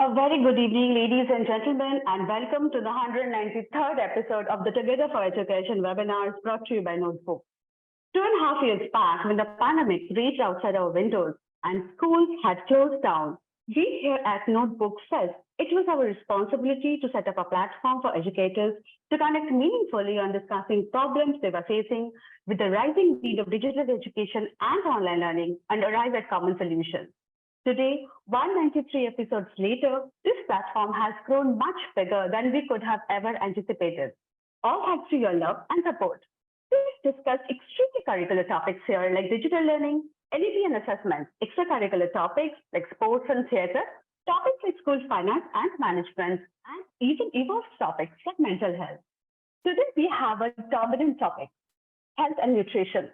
A very good evening, ladies and gentlemen, and welcome to the 193rd episode of the Together for Education webinars brought to you by Notebook. 2.5 years back, when the pandemic reached outside our windows and schools had closed down, we here at Notebook felt it was our responsibility to set up a platform for educators to connect meaningfully on discussing problems they were facing with the rising need of digital education and online learning and arrive at common solutions. Today, 193 episodes later, this platform has grown much bigger than we could have ever anticipated. All thanks to your love and support. We discuss extremely curricular topics here like digital learning, NEP and assessment, extracurricular topics like sports and theatre, topics like school finance and management, and even evolved topics like mental health. Today, we have a dominant topic, health and nutrition.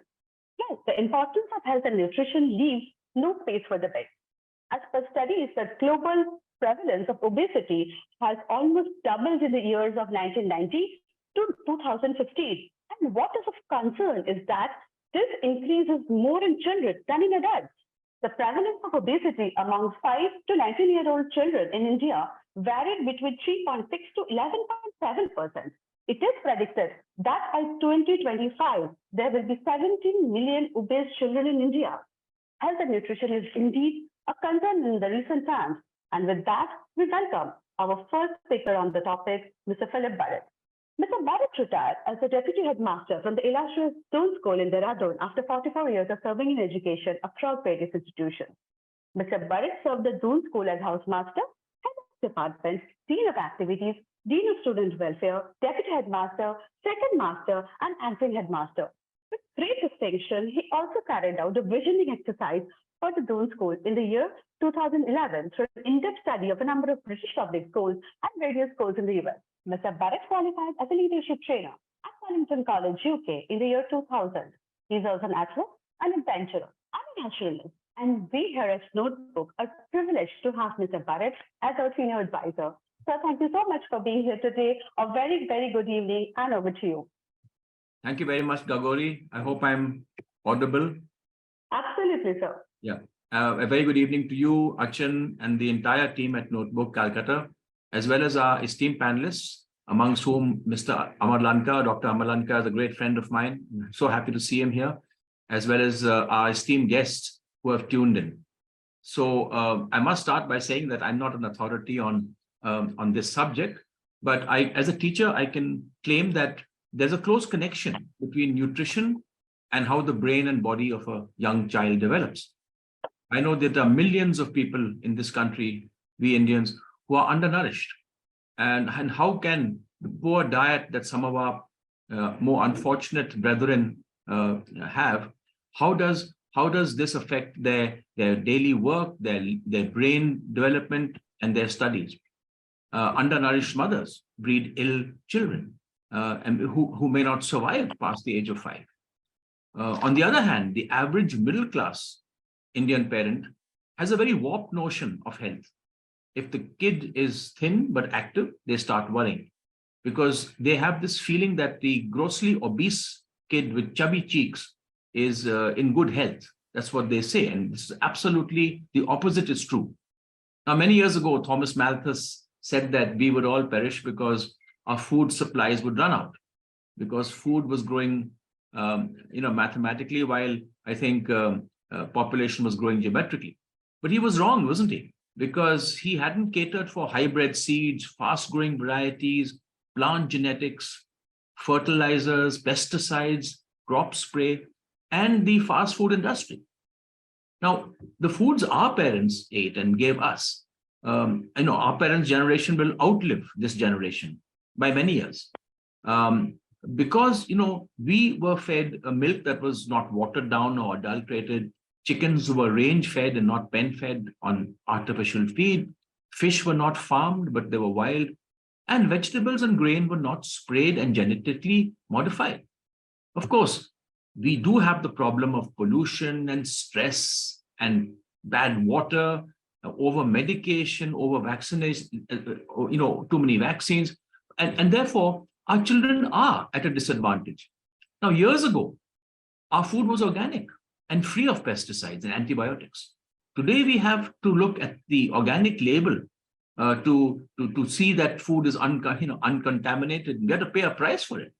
Yes, the importance of health and nutrition leaves no space for debate. As per studies, the global prevalence of obesity has almost doubled in the years of 1990 to 2015. And what is of concern is that this increase is more in children than in adults. The prevalence of obesity among 5 to 19-year-old children in India varied between 3.6 to 11.7%. It is predicted that by 2025, there will be 17 million obese children in India. Health and nutrition is indeed a concern in the recent times. And with that, we welcome our first speaker on the topic, Mr. Philip Burrett. Mr. Burrett retired as the Deputy Headmaster from the illustrious Doon School in Dehradun after 44 years of serving in education across various institutions. Mr. Burrett served the Doon School as Housemaster, Head of Department, Dean of Activities, Dean of Student Welfare, Deputy Headmaster, Second Master, and Acting Headmaster. With great distinction, he also carried out a visioning exercise for the Doon School in the year 2011 through an in-depth study of a number of British public schools and various schools in the US. Mr. Burrett qualified as a leadership trainer at Wellington College, UK in the year 2000. He is also an athlete, an adventurer, and a naturalist. And we here at Notebook are privileged to have Mr. Burrett as our senior advisor. So thank you so much for being here today. A very, very good evening, and over to you. Thank you very much, Gagori. I hope I'm audible. Absolutely, sir. Yeah. A very good evening to you, Achin, and the entire team at Notebook Calcutta, as well as our esteemed panelists, amongst whom Mr. Amar Lanka, Dr. Amar Lanka is a great friend of mine. I'm so happy to see him here, as well as our esteemed guests who have tuned in. So I must start by saying that I'm not an authority on this subject, but as a teacher, I can claim that there's a close connection between nutrition and how the brain and body of a young child develops. I know that there are millions of people in this country, we Indians, who are undernourished. And how can the poor diet that some of our more unfortunate brethren have, how does this affect their daily work, their brain development, and their studies? Undernourished mothers breed ill children and who may not survive past the age of 5. On the other hand, the average middle class Indian parent has a very warped notion of health. If the kid is thin but active, they start worrying because they have this feeling that the grossly obese kid with chubby cheeks is in good health. That's what they say. And this is absolutely the opposite is true. Now, many years ago, Thomas Malthus said that we would all perish because our food supplies would run out, because food was growing mathematically, while I think population was growing geometrically. But he was wrong, wasn't he? Because he hadn't catered for hybrid seeds, fast-growing varieties, plant genetics, fertilizers, pesticides, crop spray, and the fast food industry. Now, the foods our parents ate and gave us, our parents' generation will outlive this generation by many years. Because, we were fed a milk that was not watered down or adulterated. Chickens were range-fed and not pen-fed on artificial feed. Fish were not farmed, but they were wild. And vegetables and grain were not sprayed and genetically modified. Of course, we do have the problem of pollution and stress and bad water, over medication, over vaccination, too many vaccines. And therefore, our children are at a disadvantage. Now, years ago, our food was organic and free of pesticides and antibiotics. Today, we have to look at the organic label to see that food is uncontaminated. We have to pay a price for it.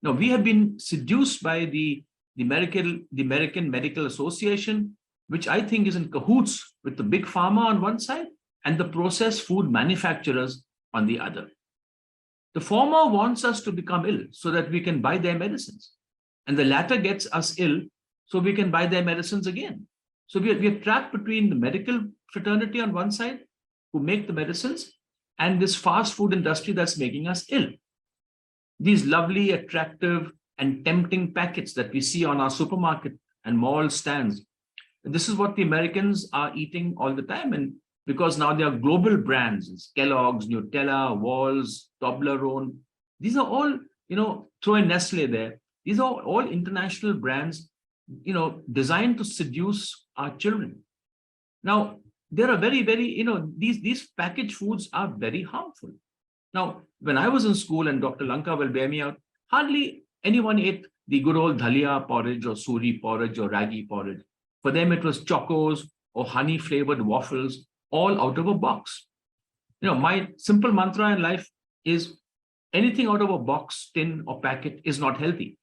Now, we have been seduced by the American Medical Association, which I think is in cahoots with the big pharma on one side and the processed food manufacturers on the other. The former wants us to become ill so that we can buy their medicines, and the latter gets us ill so we can buy their medicines again. So we are trapped between the medical fraternity on one side, who make the medicines, and this fast food industry that's making us ill. These lovely, attractive, and tempting packets that we see on our supermarket and mall stands, this is what the Americans are eating all the time. And because now there are global brands, it's Kellogg's, Nutella, Walls, Toblerone. These are all, throw in Nestle there. These are all international brands, designed to seduce our children. Now, there are very, very, these packaged foods are very harmful. Now, when I was in school, and Dr. Lanka will bear me out, hardly anyone ate the good old dhalia porridge or suri porridge or ragi porridge. For them, it was chocos or honey-flavored waffles, all out of a box. My simple mantra in life is anything out of a box, tin, or packet is not healthy.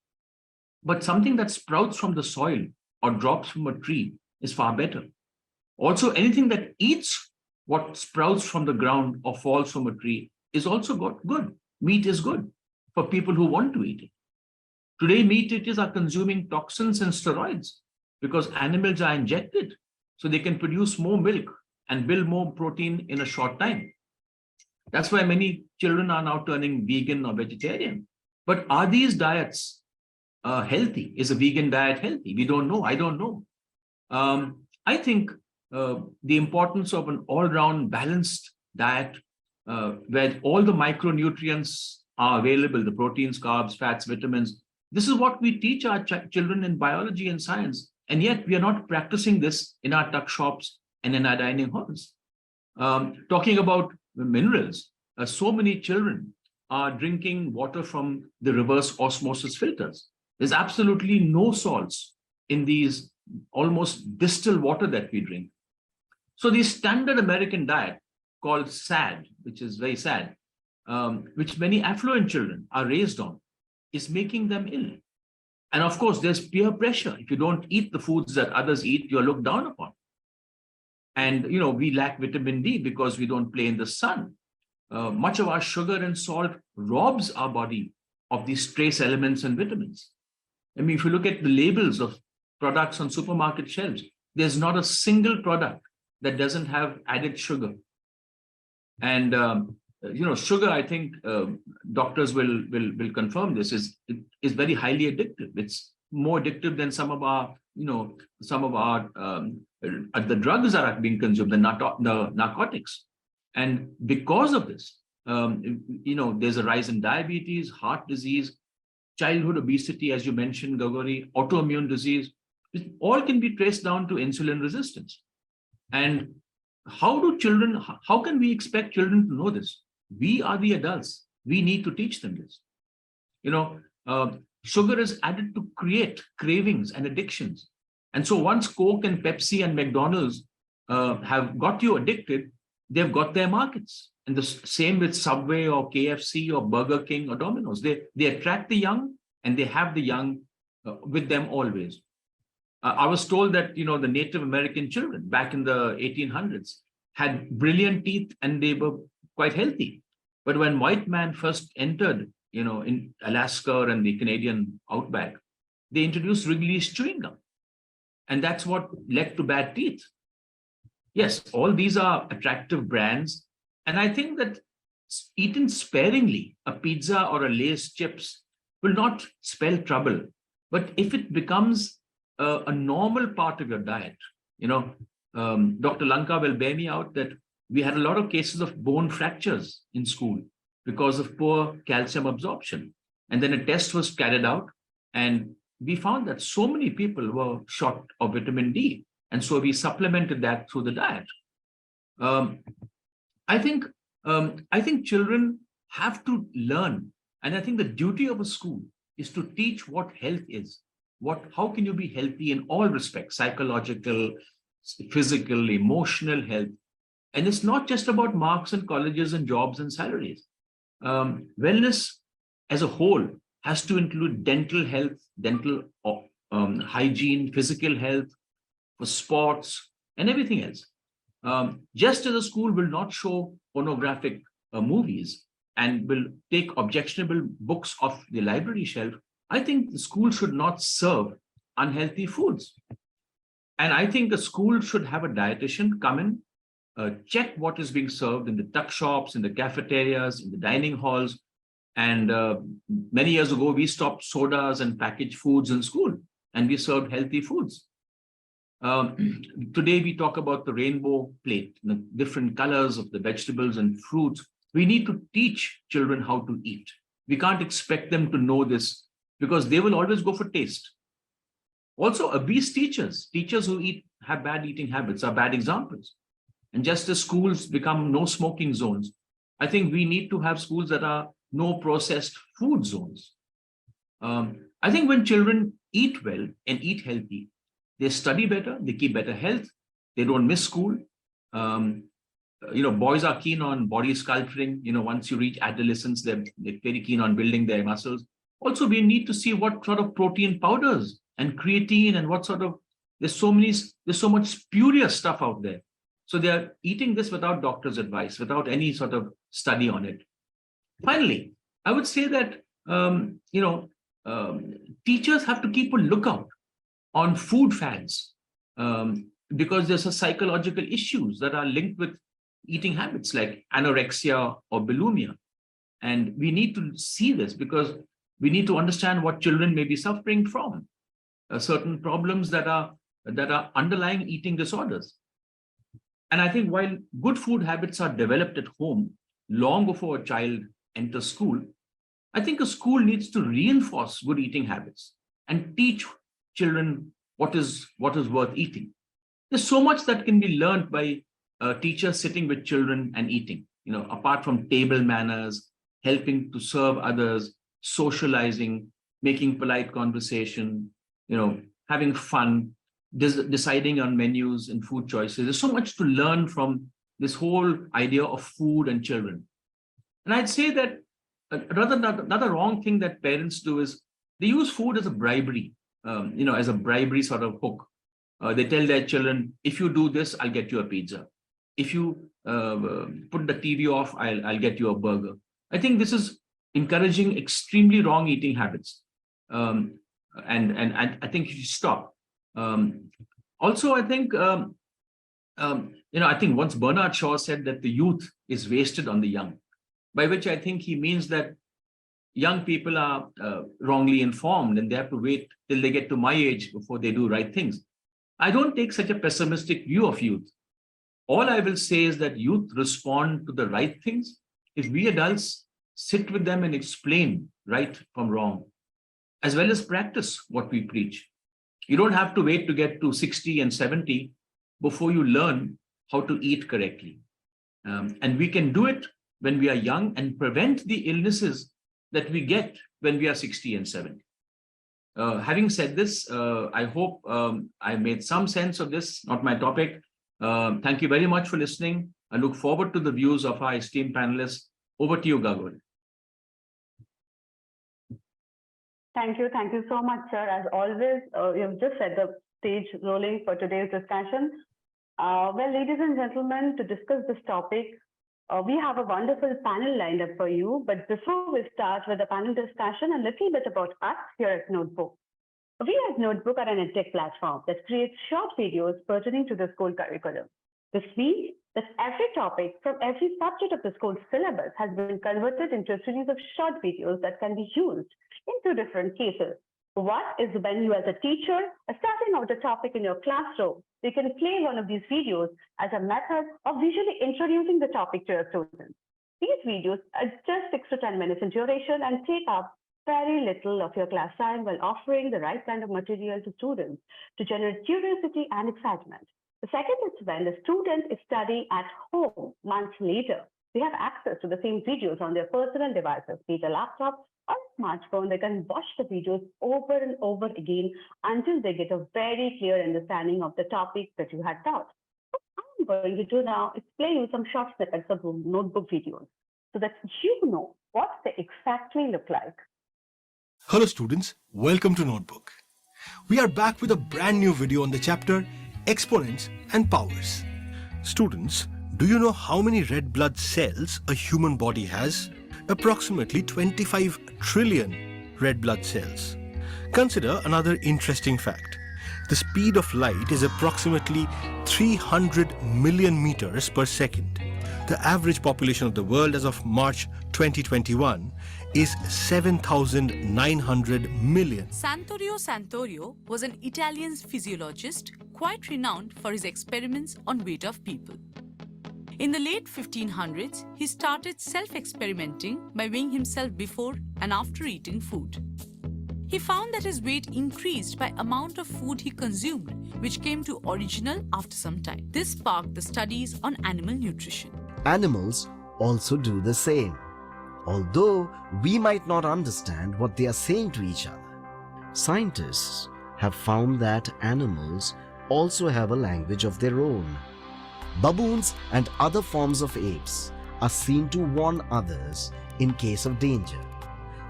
But something that sprouts from the soil or drops from a tree is far better. Also, anything that eats what sprouts from the ground or falls from a tree is also good. Meat is good for people who want to eat it. Today, meat eaters are consuming toxins and steroids because animals are injected so they can produce more milk and build more protein in a short time. That's why many children are now turning vegan or vegetarian. But are these diets healthy? Is a vegan diet healthy? We don't know. I don't know. I think the importance of an all-round balanced diet where all the micronutrients are available, the proteins, carbs, fats, vitamins. This is what we teach our children in biology and science. And yet we are not practicing this in our tuck shops and in our dining halls. Talking about minerals, so many children are drinking water from the reverse osmosis filters. There's absolutely no salts in these almost distilled water that we drink. So the standard American diet called SAD, which is very sad, which many affluent children are raised on, is making them ill. And of course, there's peer pressure. If you don't eat the foods that others eat, you're looked down upon. And, we lack vitamin D because we don't play in the sun. Much of our sugar and salt robs our body of these trace elements and vitamins. I mean, if you look at the labels of products on supermarket shelves, there's not a single product that doesn't have added sugar. And, sugar, I think doctors will confirm this, is very highly addictive. It's more addictive than some of our the drugs that are being consumed, the narcotics. And because of this, there's a rise in diabetes, heart disease, childhood obesity, as you mentioned, Gagori, autoimmune disease. It all can be traced down to insulin resistance. And how can we expect children to know this? We are the adults. We need to teach them this. Sugar is added to create cravings and addictions. And so once Coke and Pepsi and McDonald's have got you addicted, they've got their markets. And the same with Subway or KFC or Burger King or Domino's. They attract the young and they have the young with them always. I was told that, the Native American children back in the 1800s had brilliant teeth and they were quite healthy. But when white man first entered, in Alaska and the Canadian outback, they introduced Wrigley's chewing gum. And that's what led to bad teeth. Yes, all these are attractive brands. And I think that eaten sparingly, a pizza or a Lay's chips will not spell trouble. But if it becomes a normal part of your diet, Dr. Lanka will bear me out that we had a lot of cases of bone fractures in school because of poor calcium absorption. And then a test was carried out and we found that so many people were short of vitamin D. And so we supplemented that through the diet. I think children have to learn. And I think the duty of a school is to teach what health is. How can you be healthy in all respects, psychological, physical, emotional health. And it's not just about marks and colleges and jobs and salaries. Wellness as a whole has to include dental health, dental hygiene, physical health, for sports, and everything else. Just as a school will not show pornographic movies and will take objectionable books off the library shelf, I think the school should not serve unhealthy foods. And I think a school should have a dietitian come in, check what is being served in the tuck shops, in the cafeterias, in the dining halls. And many years ago, we stopped sodas and packaged foods in school, and we served healthy foods. Today, we talk about the rainbow plate, the different colors of the vegetables and fruits. We need to teach children how to eat. We can't expect them to know this because they will always go for taste. Also, obese teachers who have bad eating habits are bad examples. And just as schools become no smoking zones, I think we need to have schools that are no processed food zones. I think when children eat well and eat healthy, they study better, they keep better health, they don't miss school. Boys are keen on body sculpturing. Once you reach adolescence, they're very keen on building their muscles. Also, we need to see what sort of protein powders and creatine and what sort of, there's so much spurious stuff out there. So they're eating this without doctor's advice, without any sort of study on it. Finally, I would say that, teachers have to keep a lookout on food fads because there's a psychological issues that are linked with eating habits like anorexia or bulimia. And we need to see this because we need to understand what children may be suffering from, certain problems that are underlying eating disorders. And I think while good food habits are developed at home long before a child enters school, I think a school needs to reinforce good eating habits and teach children what is worth eating. There's so much that can be learned by teachers sitting with children and eating, apart from table manners, helping to serve others, socializing, making polite conversation, having fun, deciding on menus and food choices. There's so much to learn from this whole idea of food and children. And I'd say that another wrong thing that parents do is they use food as a bribery, as a bribery sort of hook. They tell their children, if you do this, I'll get you a pizza. If you put the TV off, I'll get you a burger. I think this is encouraging extremely wrong eating habits. And I think you should stop. Also, I think, I think once Bernard Shaw said that the youth is wasted on the young, by which I think he means that young people are wrongly informed and they have to wait till they get to my age before they do right things. I don't take such a pessimistic view of youth. All I will say is that youth respond to the right things if we adults sit with them and explain right from wrong, as well as practice what we preach. You don't have to wait to get to 60 and 70 before you learn how to eat correctly. And we can do it when we are young and prevent the illnesses that we get when we are 60 and 70. Having said this, I hope I made some sense of this, not my topic. Thank you very much for listening. I look forward to the views of our esteemed panelists. Over to you, Gagol. Thank you so much, sir. As always, you've just set the stage rolling for today's discussion. Well, ladies and gentlemen, to discuss this topic, we have a wonderful panel lined up for you. But before we start with the panel discussion, a little bit about us here at Notebook. We at Notebook are an edtech platform that creates short videos pertaining to the school curriculum. This means that every topic from every subject of the school syllabus has been converted into a series of short videos that can be used in two different cases. One is when you as a teacher are starting out a topic in your classroom, you can play one of these videos as a method of visually introducing the topic to your students. These videos are just 6 to 10 minutes in duration and take up very little of your class time while offering the right kind of material to students to generate curiosity and excitement. The second is when the student is studying at home months later. They have access to the same videos on their personal devices, be it a laptop or a smartphone. They can watch the videos over and over again until they get a very clear understanding of the topic that you had taught. I'm I'm going to do now is play you some short snippets of notebook videos so that you know what they exactly look like. Hello students, welcome to Notebook. We are back with a brand new video on the chapter Exponents and Powers. Students, do you know how many red blood cells a human body has? Approximately 25 trillion red blood cells. Consider another interesting fact. The speed of light is approximately 300 million meters per second. The average population of the world as of March 2021 is 7,900 million. Santorio was an Italian physiologist quite renowned for his experiments on weight of people. In the late 1500s, he started self-experimenting by weighing himself before and after eating food. He found that his weight increased by amount of food he consumed, which came to original after some time. This sparked the studies on animal nutrition. Animals also do the same, although we might not understand what they are saying to each other. Scientists have found that animals also have a language of their own. Baboons and other forms of apes are seen to warn others in case of danger.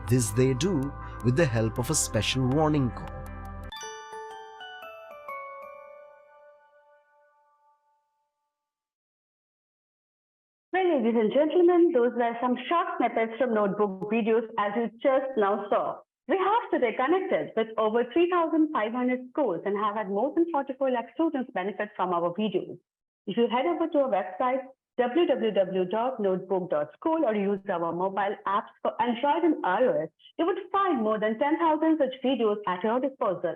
This they do with the help of a special warning call. Well, ladies and gentlemen, those were some short snippets from notebook videos as you just now saw. We have today connected with over 3,500 schools and have had more than 44 lakh students benefit from our videos. If you head over to our website, www.notebook.school, or use our mobile apps for Android and iOS, you would find more than 10,000 such videos at your disposal.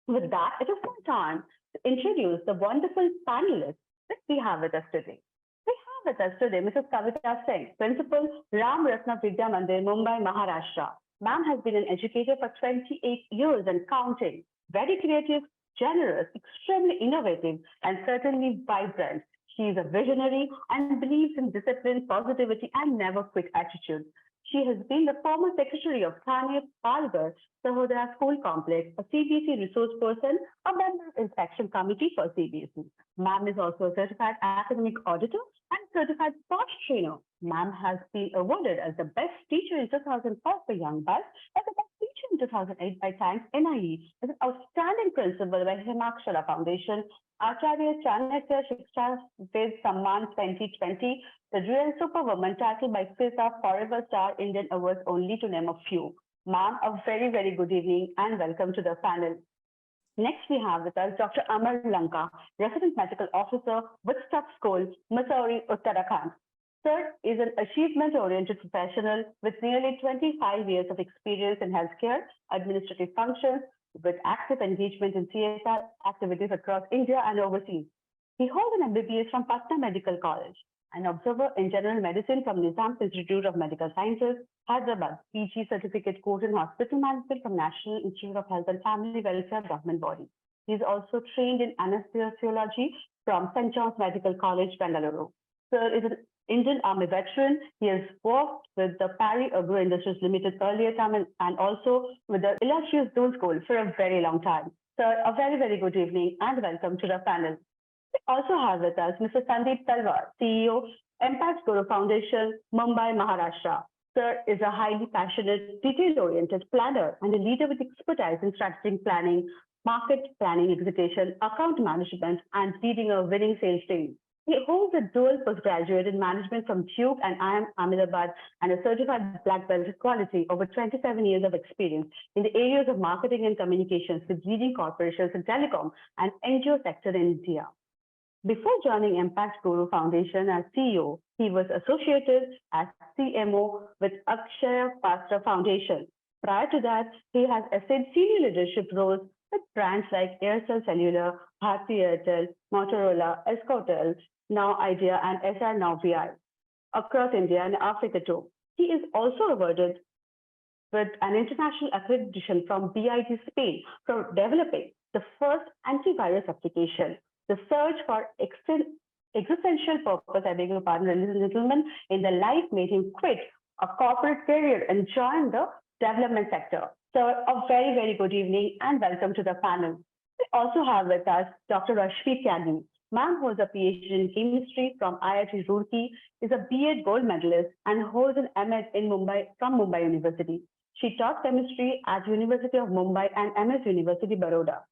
With that, it is my time to introduce the wonderful panelists that we have with us today. We have with us today Mrs. Kavita Singh, Principal, Ratna Vidya Mandir, Mumbai, Maharashtra. Ma'am has been an educator for 28 years and counting. Very creative, generous, extremely innovative, and certainly vibrant. She is a visionary and believes in discipline, positivity, and never quit attitude. She has been the former secretary of Thane Palghar Sahodara School Complex, a CBSE resource person, a member of inspection committee for CBSE. Ma'am is also a certified academic auditor and certified sports trainer. Ma'am has been awarded as the best teacher in 2004 for young buds, as the best teacher in 2008 by Times NIE, as an outstanding principal by Headmaster Foundation, Acharya Chanakya Shiksha Ved Samman 2020, the Real Superwoman title by FISA Forever Star Indian Awards, only to name a few. Ma'am, a very, very good evening and welcome to the panel. Next, we have with us Dr. Amar Lanka, Resident Medical Officer, Woodstock School, Missouri, Uttarakhand. Sir is an achievement-oriented professional with nearly 25 years of experience in healthcare, administrative functions, with active engagement in CSR activities across India and overseas. He holds an MBBS from Patna Medical College, an observer in general medicine from Nizam Institute of Medical Sciences, Hyderabad, PG certificate course in hospital management from National Institute of Health and Family Welfare government body. He is also trained in anesthesiology from St. John's Medical College, Bengaluru. Sir is an Indian Army veteran. He has worked with the Parry Agro Industries Limited earlier time and also with the illustrious Doon School for a very long time. Sir, a very, very good evening and welcome to the panel. We also have with us Mr. Sundeep Talwar, CEO, Impact Guru Foundation, Mumbai, Maharashtra. Sir is a highly passionate, detail-oriented planner and a leader with expertise in strategic planning, market planning, execution, account management, and leading a winning sales team. He holds a dual postgraduate in management from Duke and IIM Ahmedabad and a certified black belt in quality, over 27 years of experience in the areas of marketing and communications with leading corporations in telecom and NGO sector in India. Before joining Impact Guru Foundation as CEO, he was associated as CMO with Akshaya Pastra Foundation. Prior to that, he has assumed senior leadership roles with brands like Aircel Cellular, Bharti Airtel, Motorola, Escotel, Now Idea, and SR Now VI across India and Africa too. He is also awarded with an international accreditation from BIT Spain for developing the first antivirus application. The search for existential purpose, I beg your pardon, ladies and gentlemen, in the life made him quit a corporate career and join the development sector. So a very, very good evening and welcome to the panel. We also have with us Dr. Rashmi Tyagi, Ma'am holds a PhD in chemistry from IIT Roorkee, is a B.Ed gold medalist, and holds an M.Ed in Mumbai from Mumbai University. She taught chemistry at University of Mumbai and MS University Baroda.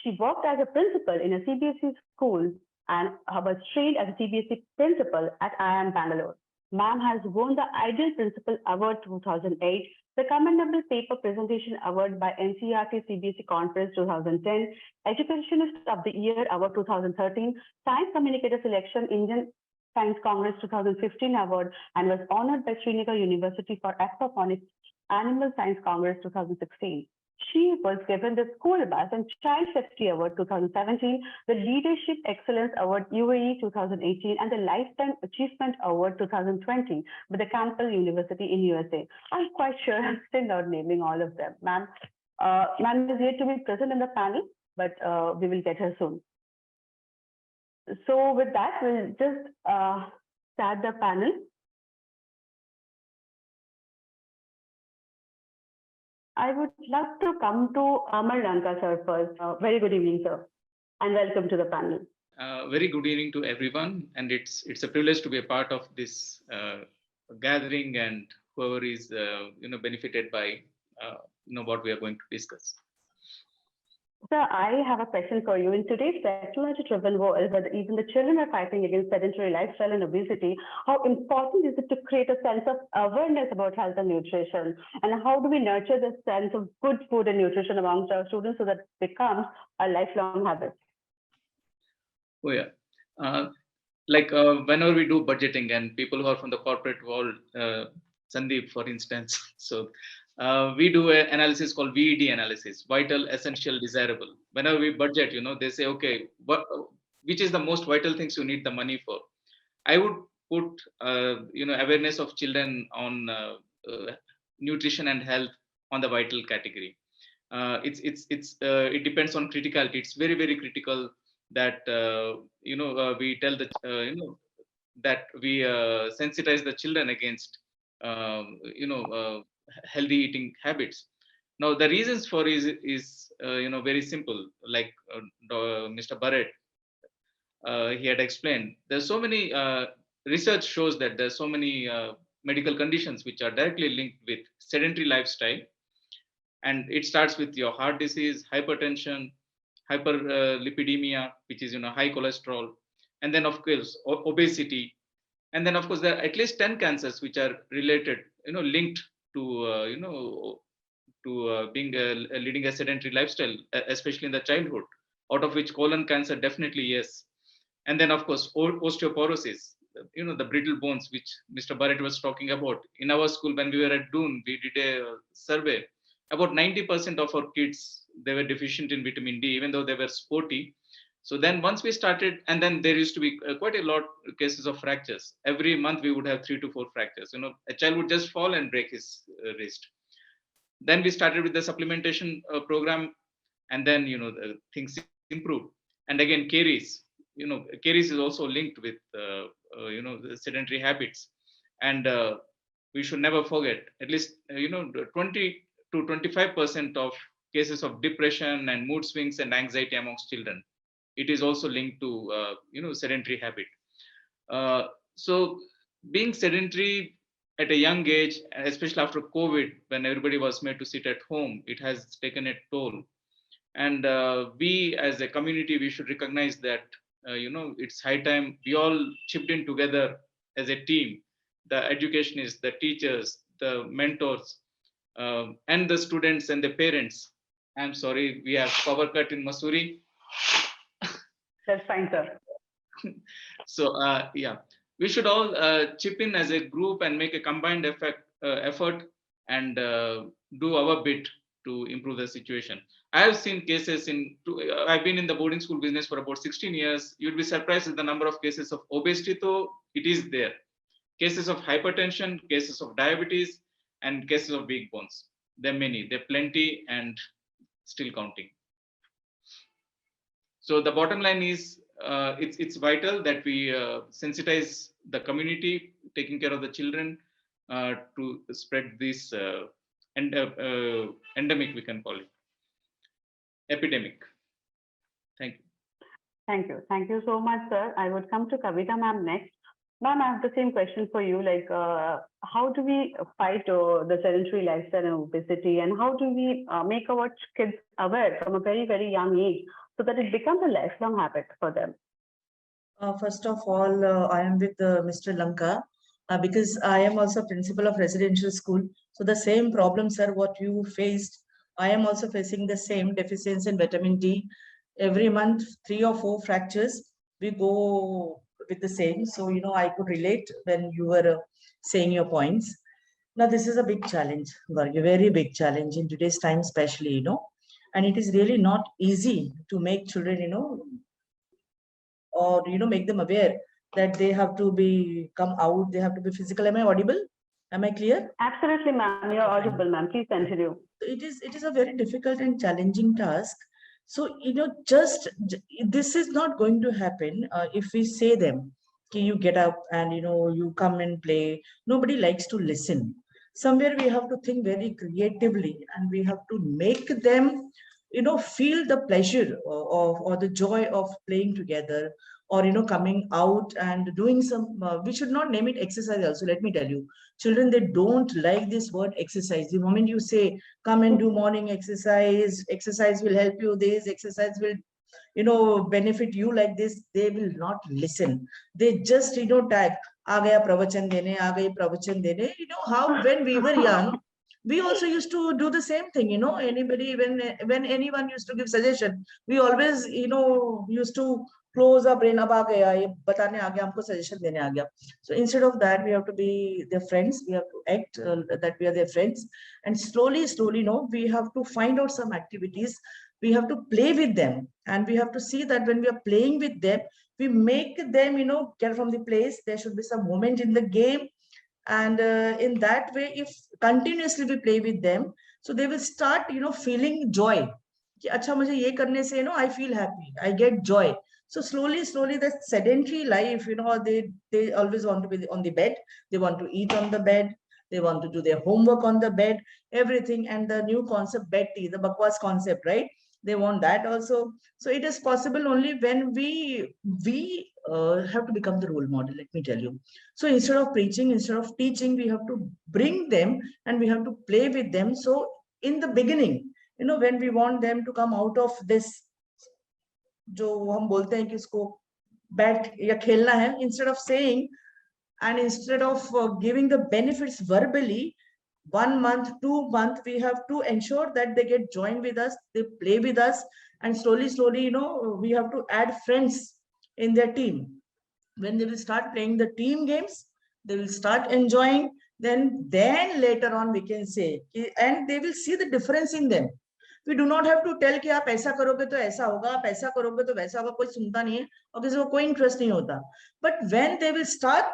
She worked as a principal in a CBSE school and was trained as a CBSE principal at IIM Bangalore. Ma'am has won the Ideal Principal Award 2008, the Commendable Paper Presentation Award by NCERT CBSE Conference 2010, Educationist of the Year Award 2013, Science Communicator Selection Indian Science Congress 2015 Award, and was honored by Srinagar University for Aquaponics Animal Science Congress 2016. She was given the School Bus and Child Safety Award 2017, the Leadership Excellence Award UAE 2018, and the Lifetime Achievement Award 2020 with the Campbell University in USA. I'm quite sure I'm still not naming all of them. Ma'am is yet to be present in the panel, but we will get her soon. So with that, we'll just start the panel. I would love to come to Amar Lanka, sir, first. Very good evening, sir, and welcome to the panel. Very good evening to everyone, and it's a privilege to be a part of this gathering, and whoever is benefited by what we are going to discuss. Sir, I have a question for you. In today's technology-driven world, where even the children are fighting against sedentary lifestyle and obesity, how important is it to create a sense of awareness about health and nutrition? And how do we nurture the sense of good food and nutrition amongst our students so that it becomes a lifelong habit? Oh, yeah. Whenever we do budgeting, and people who are from the corporate world, Sundeep, for instance, so we do an analysis called VED analysis, vital, essential, desirable. Whenever we budget, they say, okay, which is the most vital things you need the money for? I would put, awareness of children on nutrition and health on the vital category. It depends on criticality. It's very, very critical that we tell the that we sensitize the children against healthy eating habits. Now the reasons for is very simple. Like Mr. Burrett, he had explained. There's so many research shows that there's so many medical conditions which are directly linked with sedentary lifestyle, and it starts with your heart disease, hypertension, hyperlipidemia, which is high cholesterol, and then of course obesity, and then of course there are at least 10 cancers which are related, linked to being leading a sedentary lifestyle, especially in the childhood. Out of which colon cancer definitely yes, and then of course osteoporosis, the brittle bones which Mr. Burrett was talking about. In our school when we were at Doon, we did a survey. About 90% of our kids, they were deficient in vitamin D, even though they were sporty. So then once we started, and then there used to be quite a lot of cases of fractures. Every month we would have 3 to 4 fractures. A child would just fall and break his wrist. Then we started with the supplementation program, and then things improved. And again, caries. Caries is also linked with the sedentary habits, and we should never forget at least 20 to 25% of cases of depression and mood swings and anxiety amongst children. It is also linked to sedentary habit. So being sedentary at a young age, especially after COVID, when everybody was made to sit at home, it has taken a toll. And we as a community, we should recognize that it's high time we all chipped in together as a team, the educationists, the teachers, the mentors, and the students and the parents. I'm sorry, we have power cut in Mussoorie. That's fine, sir. So yeah, we should all chip in as a group and make a combined effort and do our bit to improve the situation. I have seen cases I've been in the boarding school business for about 16 years. You'd be surprised at the number of cases of obesity, though it is there. Cases of hypertension, cases of diabetes, and cases of weak bones. There are many, there are plenty, and still counting. So the bottom line is it's vital that we sensitize the community, taking care of the children, to spread this endemic, we can call it, epidemic. Thank you. Thank you. Thank you so much, sir. I would come to Kavita ma'am next. Ma'am, I have the same question for you. Like, how do we fight the sedentary lifestyle and obesity, and how do we make our kids aware from a very, very young age so that it becomes a lifelong habit for them? First of all, I am with Mr. Lanka because I am also principal of residential school. So the same problem, sir, what you faced, I am also facing the same deficiency in vitamin D. Every month, 3 or 4 fractures, we go with the same. So, I could relate when you were saying your points. Now, this is a big challenge, Varga, a very big challenge in today's time, especially, and it is really not easy to make children, or make them aware that they have to come out, they have to be physical. Am I audible? Am I clear? Absolutely, ma'am. You're audible, ma'am. Please continue. It is a very difficult and challenging task. So just this is not going to happen if we say them, okay, you get up and you come and play. Nobody likes to listen. Somewhere we have to think very creatively, and we have to make them feel the pleasure or the joy of playing together, or coming out and doing some we should not name it exercise also. Let me tell you, children, they don't like this word exercise. The moment you say come and do morning exercise, exercise will help you, this exercise will benefit you like this, they will not listen. They just tag aa gaya pravachan dene, aa gayi pravachan dene. How when we were young, we also used to do the same thing. Anybody, when anyone used to give suggestion, we always used to close our brain. Ab aa gaya, ye batane aa gaya, humko suggestion dene aa gaya. So instead of that, we have to be their friends. We have to act that we are their friends, and slowly we have to find out some activities. We have to play with them, and we have to see that when we are playing with them, we make them get from the place. There should be some moment in the game, and in that way, if continuously we play with them, so they will start feeling joy. Ki, Acha, mujhe ye karne se, I feel happy, I get joy. So slowly the sedentary life, they always want to be on the bed, they want to eat on the bed, they want to do their homework on the bed, everything. And the new concept, bed tea, the bakwas concept, right? They want that also. So it is possible only when we have to become the role model, let me tell you. So instead of preaching, instead of teaching, we have to bring them and we have to play with them. So in the beginning, when we want them to come out of this, जो हम बोलते हैं कि इसको बैठ या खेलना है, instead of saying and instead of giving the benefits verbally, 1 month, 2 months, we have to ensure that they get joined with us, they play with us, and slowly, we have to add friends in their team. When they will start playing the team games, they will start enjoying. Then later on we can say, and they will see the difference in them. We do not have to tell कि आप ऐसा करोगे तो ऐसा होगा, आप ऐसा करोगे तो वैसा होगा. कोई सुनता नहीं है और किसी को कोई इंटरेस्ट नहीं होता. But when they will start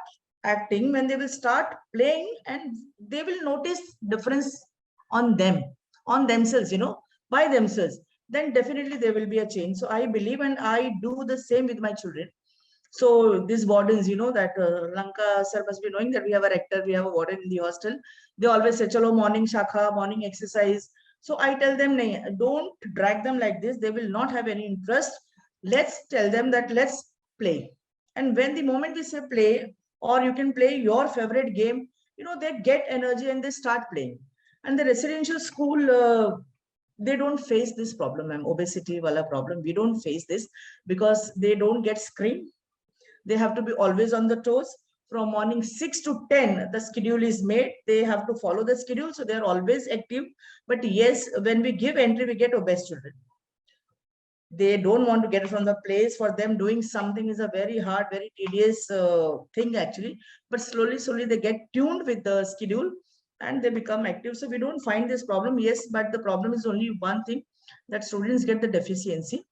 acting, when they will start playing, and they will notice difference on them, on themselves, by themselves, then definitely there will be a change. So I believe, and I do the same with my children. So these wardens, that Lanka sir must be knowing that we have a rector, we have a warden in the hostel. They always say, chalo, morning shakha, morning exercise. So I tell them, don't drag them like this. They will not have any interest. Let's tell them that let's play. And when the moment we say play, or you can play your favorite game, they get energy and they start playing. And the residential school, they don't face this problem, obesity wala problem. We don't face this because they don't get screened. They have to be always on the toes. From morning 6 to 10, the schedule is made. They have to follow the schedule. So they're always active. But yes, when we give entry, we get obese children. They don't want to get it from the place. For them, doing something is a very hard, very tedious thing actually. But slowly they get tuned with the schedule and they become active. So we don't find this problem. Yes, but the problem is only one thing, that students get the deficiency.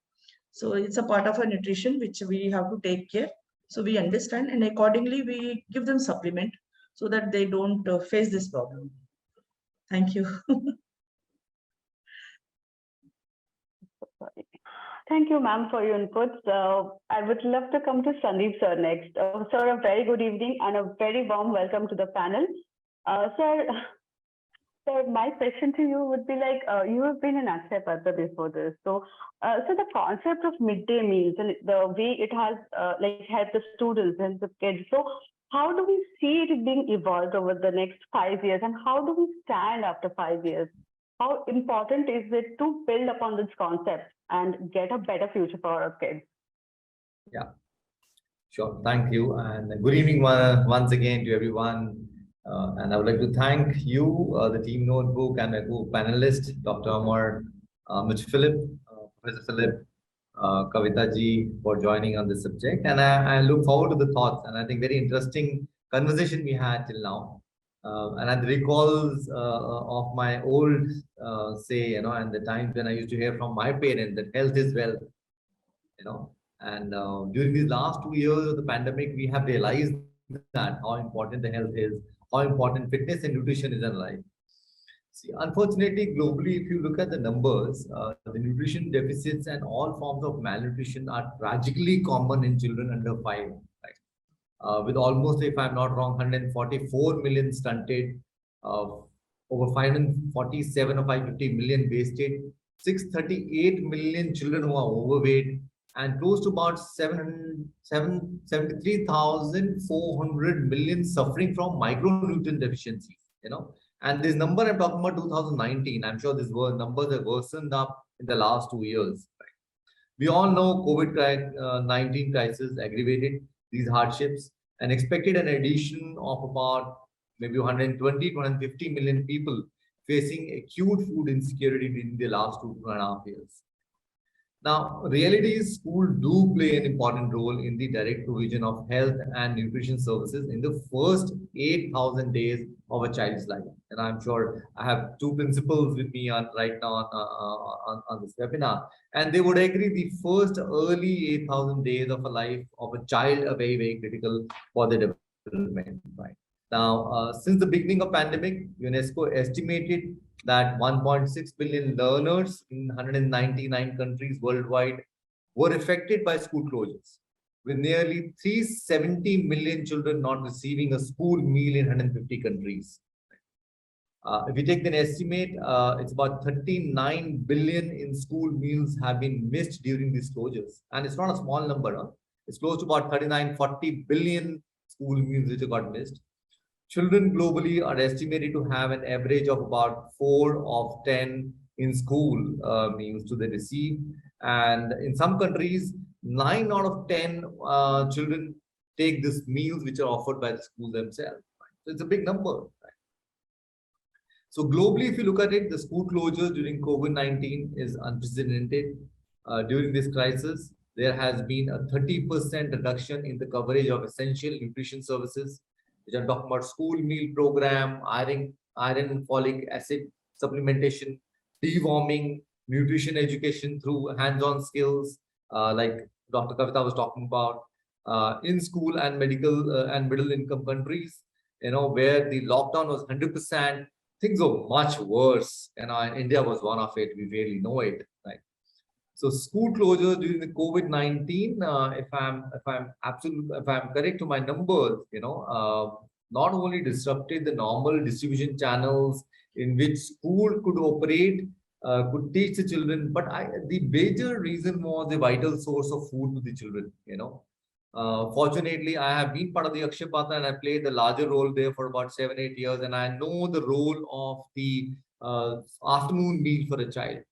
So it's a part of our nutrition, which we have to take care. So we understand, and accordingly we give them supplement so that they don't face this problem. Thank you. Thank you, ma'am, for your inputs. I would love to come to Sundeep sir next. Sir, a very good evening and a very warm welcome to the panel. Sir, So my question to you would be like, you have been in Akshay Patra before this. So the concept of midday meals and the way it has like helped the students and the kids. So how do we see it being evolved over the next 5 years, and how do we stand after 5 years? How important is it to build upon this concept and get a better future for our kids? Yeah, sure. Thank you. And good evening once again to everyone. And I would like to thank you, the team notebook, and my co-panelist, Dr. Amar, Mr. Philip, Professor Philip, Kavita ji, for joining on this subject. And I look forward to the thoughts. And I think very interesting conversation we had till now. And it recalls of my old say, and the times when I used to hear from my parents that health is wealth, And during these last 2 years of the pandemic, we have realized that how important the health is, how important fitness and nutrition is in life. See, unfortunately, globally, if you look at the numbers, the nutrition deficits and all forms of malnutrition are tragically common in children under 5. Right? With almost, if I'm not wrong, 144 million stunted, over 547 or 550 million wasted, 638 million children who are overweight, and close to about 73,400 million suffering from micronutrient deficiencies, And this number I'm talking about 2019, I'm sure these numbers have worsened up in the last 2 years. Right? We all know COVID-19 crisis aggravated these hardships and expected an addition of about maybe 120 to 150 million people facing acute food insecurity in the last 2.5 years. Now, reality is schools do play an important role in the direct provision of health and nutrition services in the first 8,000 days of a child's life. And I'm sure I have two principals with me right now on this webinar. And they would agree the first early 8,000 days of a life of a child are very, very critical for the development. Right? Now, since the beginning of pandemic, UNESCO estimated that 1.6 billion learners in 199 countries worldwide were affected by school closures, with nearly 370 million children not receiving a school meal in 150 countries. If you take an estimate, it's about 39 billion in school meals have been missed during these closures. And it's not a small number. Huh? It's close to about 39-40 billion school meals which have got missed. Children globally are estimated to have an average of about 4 of 10 in school meals to they receive. And in some countries, 9 out of 10 children take these meals which are offered by the school themselves. Right? So it's a big number. Right? So globally, if you look at it, the school closures during COVID-19 is unprecedented. During this crisis, there has been a 30% reduction in the coverage of essential nutrition services, which I'm talking about school meal program, iron and folic acid supplementation, deworming, nutrition education through hands-on skills, like Dr. Kavita was talking about, in school and medical and middle income countries, where the lockdown was 100%, things were much worse. And India was one of it. We really know it, right? So school closures during the COVID-19, if I'm correct to my numbers, not only disrupted the normal distribution channels in which school could operate, could teach the children, but the major reason was the vital source of food to the children. Fortunately, I have been part of the Akshay Patra and I played the larger role there for about 7-8 years, and I know the role of the afternoon meal for a child.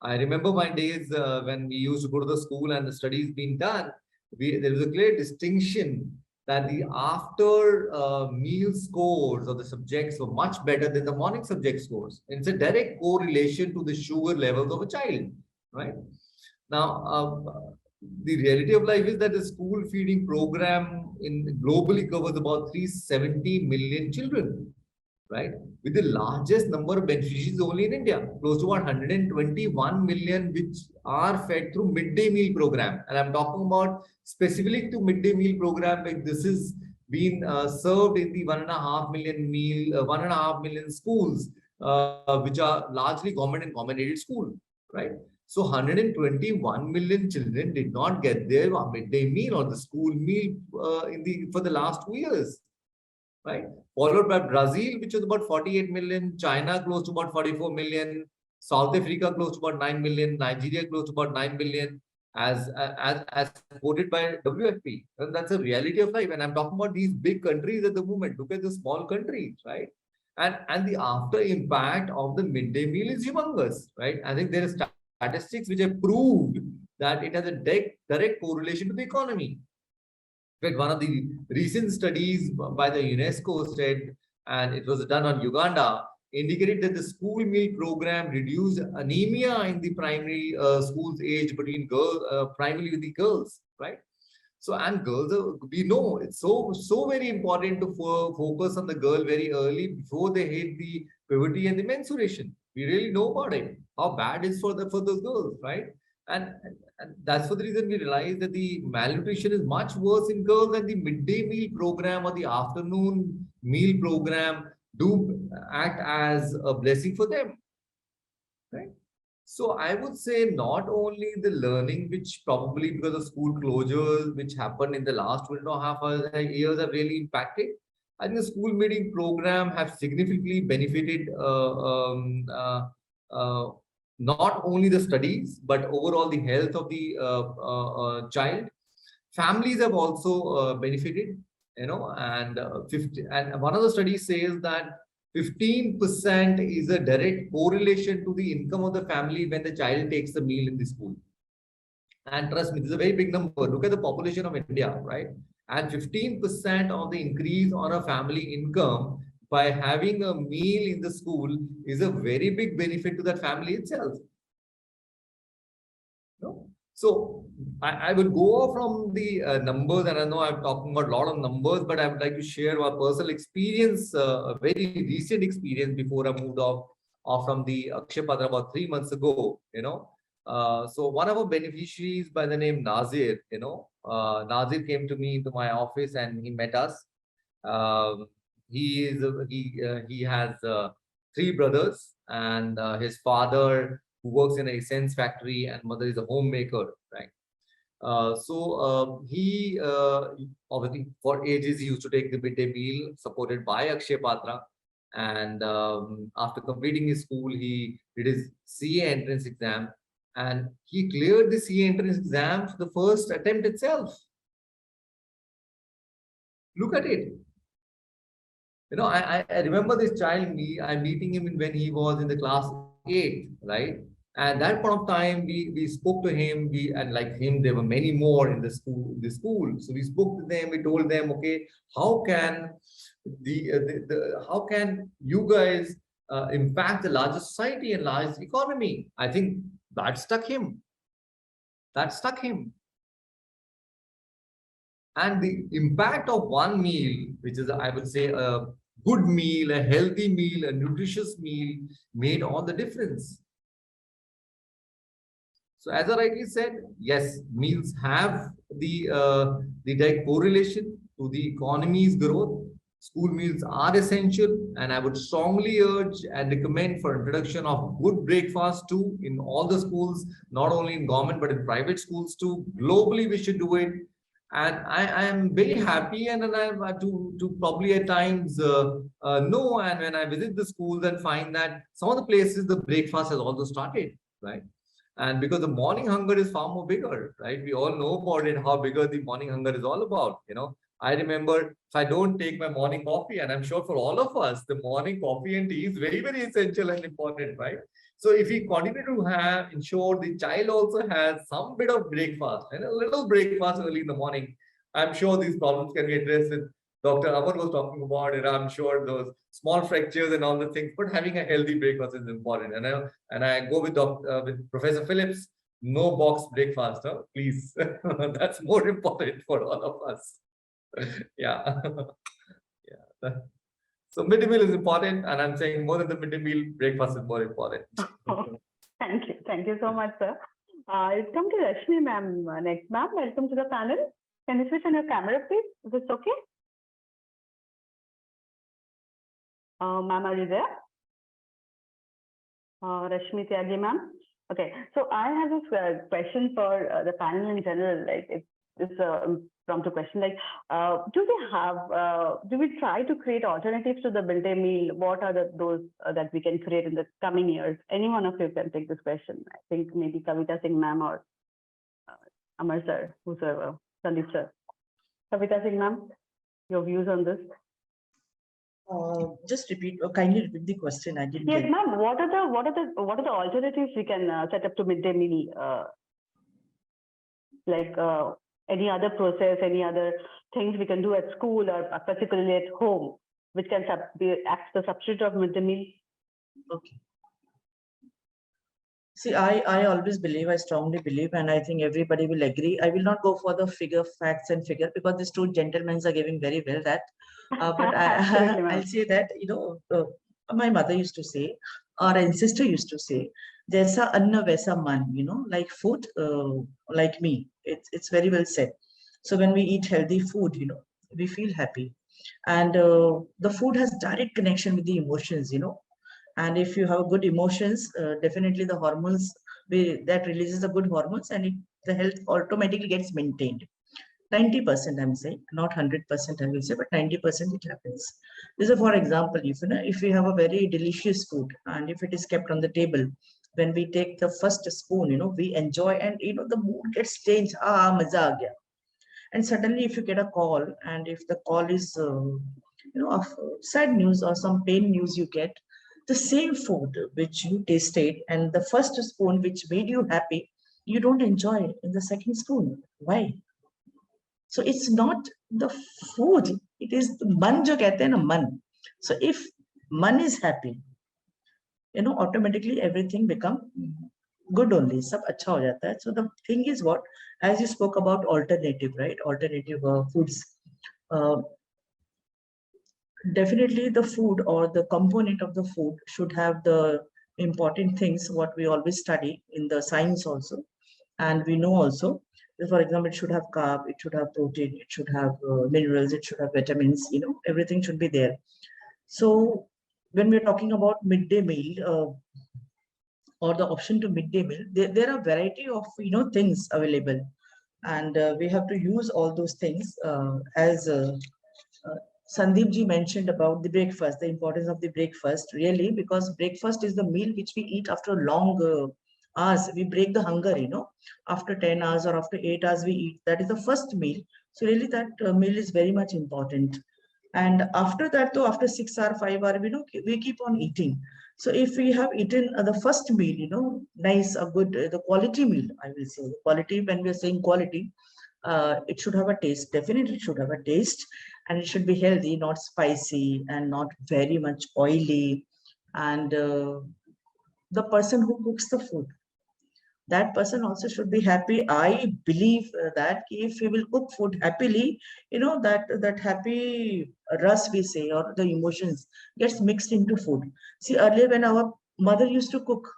I remember my days when we used to go to the school and the studies being done. There was a clear distinction that the after meal scores of the subjects were much better than the morning subject scores. And it's a direct correlation to the sugar levels of a child, right? Now, the reality of life is that the school feeding program globally covers about 370 million children. Right, with the largest number of beneficiaries only in India, close to 121 million, which are fed through midday meal program. And I'm talking about specifically to midday meal program, like this is being served in the 1.5 million schools, which are largely government and government-aided school, right? So 121 million children did not get their midday meal or the school meal for the last 2 years. right? Followed by Brazil, which was about 48 million, China close to about 44 million, South Africa close to about 9 million, Nigeria close to about 9 million, as quoted by WFP. And that's a reality of life. And I'm talking about these big countries at the moment. Look at the small countries, right? And the after impact of the midday meal is humongous, right? I think there is statistics which have proved that it has a direct correlation to the economy. In fact, one of the recent studies by the UNESCO said, and it was done on Uganda, indicated that the school meal program reduced anemia in the primary schools age between girls, primarily with the girls, right? So, and girls, we know it's so very important to focus on the girl very early before they hit the puberty and the menstruation. We really know about it, how bad it is for those girls, right? And that's for the reason we realize that the malnutrition is much worse in girls, and the midday meal program or the afternoon meal program do act as a blessing for them, right? So I would say not only the learning, which probably because of school closures, which happened in the last 2.5 years have really impacted. I think the school meeting program have significantly benefited not only the studies, but overall the health of the child. Families have also benefited, and 50, and one of the studies says that 15% is a direct correlation to the income of the family when the child takes the meal in the school. And trust me, this is a very big number. Look at the population of India, right? And 15% of the increase on a family income by having a meal in the school is a very big benefit to that family itself. No? So I will go off from the numbers, and I know I'm talking about a lot of numbers, but I would like to share my personal experience, a very recent experience before I moved off from the Akshay Patra about 3 months ago. So one of our beneficiaries by the name Nazir, Nazir came to me into my office and he met us. He has 3 brothers, and his father, who works in a essence factory, and mother is a homemaker, right? He obviously for ages he used to take the midday meal supported by Akshay Patra, and after completing his school he did his CA entrance exam, and he cleared the CA entrance exam for the first attempt itself. Look at it. I remember this child. I'm meeting him when he was in the class 8, right? And that point of time, we spoke to him. And like him, there were many more in the school. So we spoke to them. We told them, okay, how can how can you guys impact the larger society and large economy? I think that stuck him. And the impact of one meal, which is, I would say, a good meal, a healthy meal, a nutritious meal, made all the difference. So as I rightly said, yes, meals have the direct correlation to the economy's growth. School meals are essential, and I would strongly urge and recommend for introduction of good breakfast too in all the schools, not only in government but in private schools too. Globally, we should do it. And I am very happy, and I to probably at times know, and when I visit the schools and find that some of the places the breakfast has also started, right? And because the morning hunger is far more bigger, right? We all know about it, how bigger the morning hunger is all about. I remember if I don't take my morning coffee, and I'm sure for all of us, the morning coffee and tea is very, very essential and important, right? So if we continue to ensure the child also has some bit of breakfast and a little breakfast early in the morning, I'm sure these problems can be addressed. And Dr. Amar was talking about it. I'm sure those small fractures and all the things, but having a healthy breakfast is important. And I go with with Professor Phillips. No box breakfast, please. That's more important for all of us. Yeah. Yeah. So midday meal is important, and I'm saying more than the midday meal, breakfast is more important. Thank you so much, sir. It's come to Rashmi ma'am next. Ma'am, welcome to the panel. Can you switch on your camera, please? Is this okay? Ma'am, are you there? Rashmi Tyagi ma'am. Okay, so I have a question for the panel in general. Like it's impromptu question. Like, do we try to create alternatives to the midday meal? What are those that we can create in the coming years? Any one of you can take this question. I think maybe Kavita Singh ma'am or Amar sir, whosoever, Sundeep sir. Kavita Singh ma'am, your views on this? Just repeat, kindly repeat the question. I didn't Yes, get. ma'am. What are the alternatives we can set up to midday meal? Any other process, any other things we can do at school or particularly at home, which can act as a substitute of midday meal? Okay. See, I always believe, I strongly believe, and I think everybody will agree. I will not go for the facts and figure, because these two gentlemen are giving very well that. But Absolutely, ma'am. I'll say that, my mother used to say, our ancestor used to say, "Jaisa anna vaisa man," like food, like me. It's very well said. So when we eat healthy food, we feel happy, and the food has direct connection with the emotions, and if you have good emotions, definitely the hormones that releases the good hormones, and the health automatically gets maintained. 90% I'm saying, not 100% I will say, but 90% it happens. This is, for example, if we have a very delicious food and if it is kept on the table, when we take the first spoon, we enjoy, and the mood gets changed. Maza aa gaya. And suddenly if you get a call, and if the call is of sad news or some pain news, you get the same food which you tasted, and the first spoon which made you happy, you don't enjoy in the second spoon. Why? So it's not the food, it is the man jo kehte hain na, man. So if man is happy, automatically everything become good only. Sab acha ho jata hai. So the thing is what, as you spoke about alternative, right? Alternative foods. Definitely the food or the component of the food should have the important things what we always study in the science also, and we know also. For example, it should have carb, it should have protein, it should have minerals, it should have vitamins, everything should be there. So when we're talking about midday meal or the option to midday meal, there are variety of things available, and we have to use all those things as Sundeep ji mentioned about the breakfast, the importance of the breakfast, really, because breakfast is the meal which we eat after long hours. We break the hunger, after 10 hours or after 8 hours we eat. That is the first meal. So really that meal is very much important. And after that, though, after 6 hour, 5 hour, we keep on eating. So if we have eaten the first meal, nice, a good, the quality meal, I will say. Quality, when we are saying quality, it should have a taste. Definitely it should have a taste, and it should be healthy, not spicy and not very much oily. And the person who cooks the food, that person also should be happy. I believe that if we will cook food happily, that happy rus we say, or the emotions gets mixed into food. See, earlier when our mother used to cook,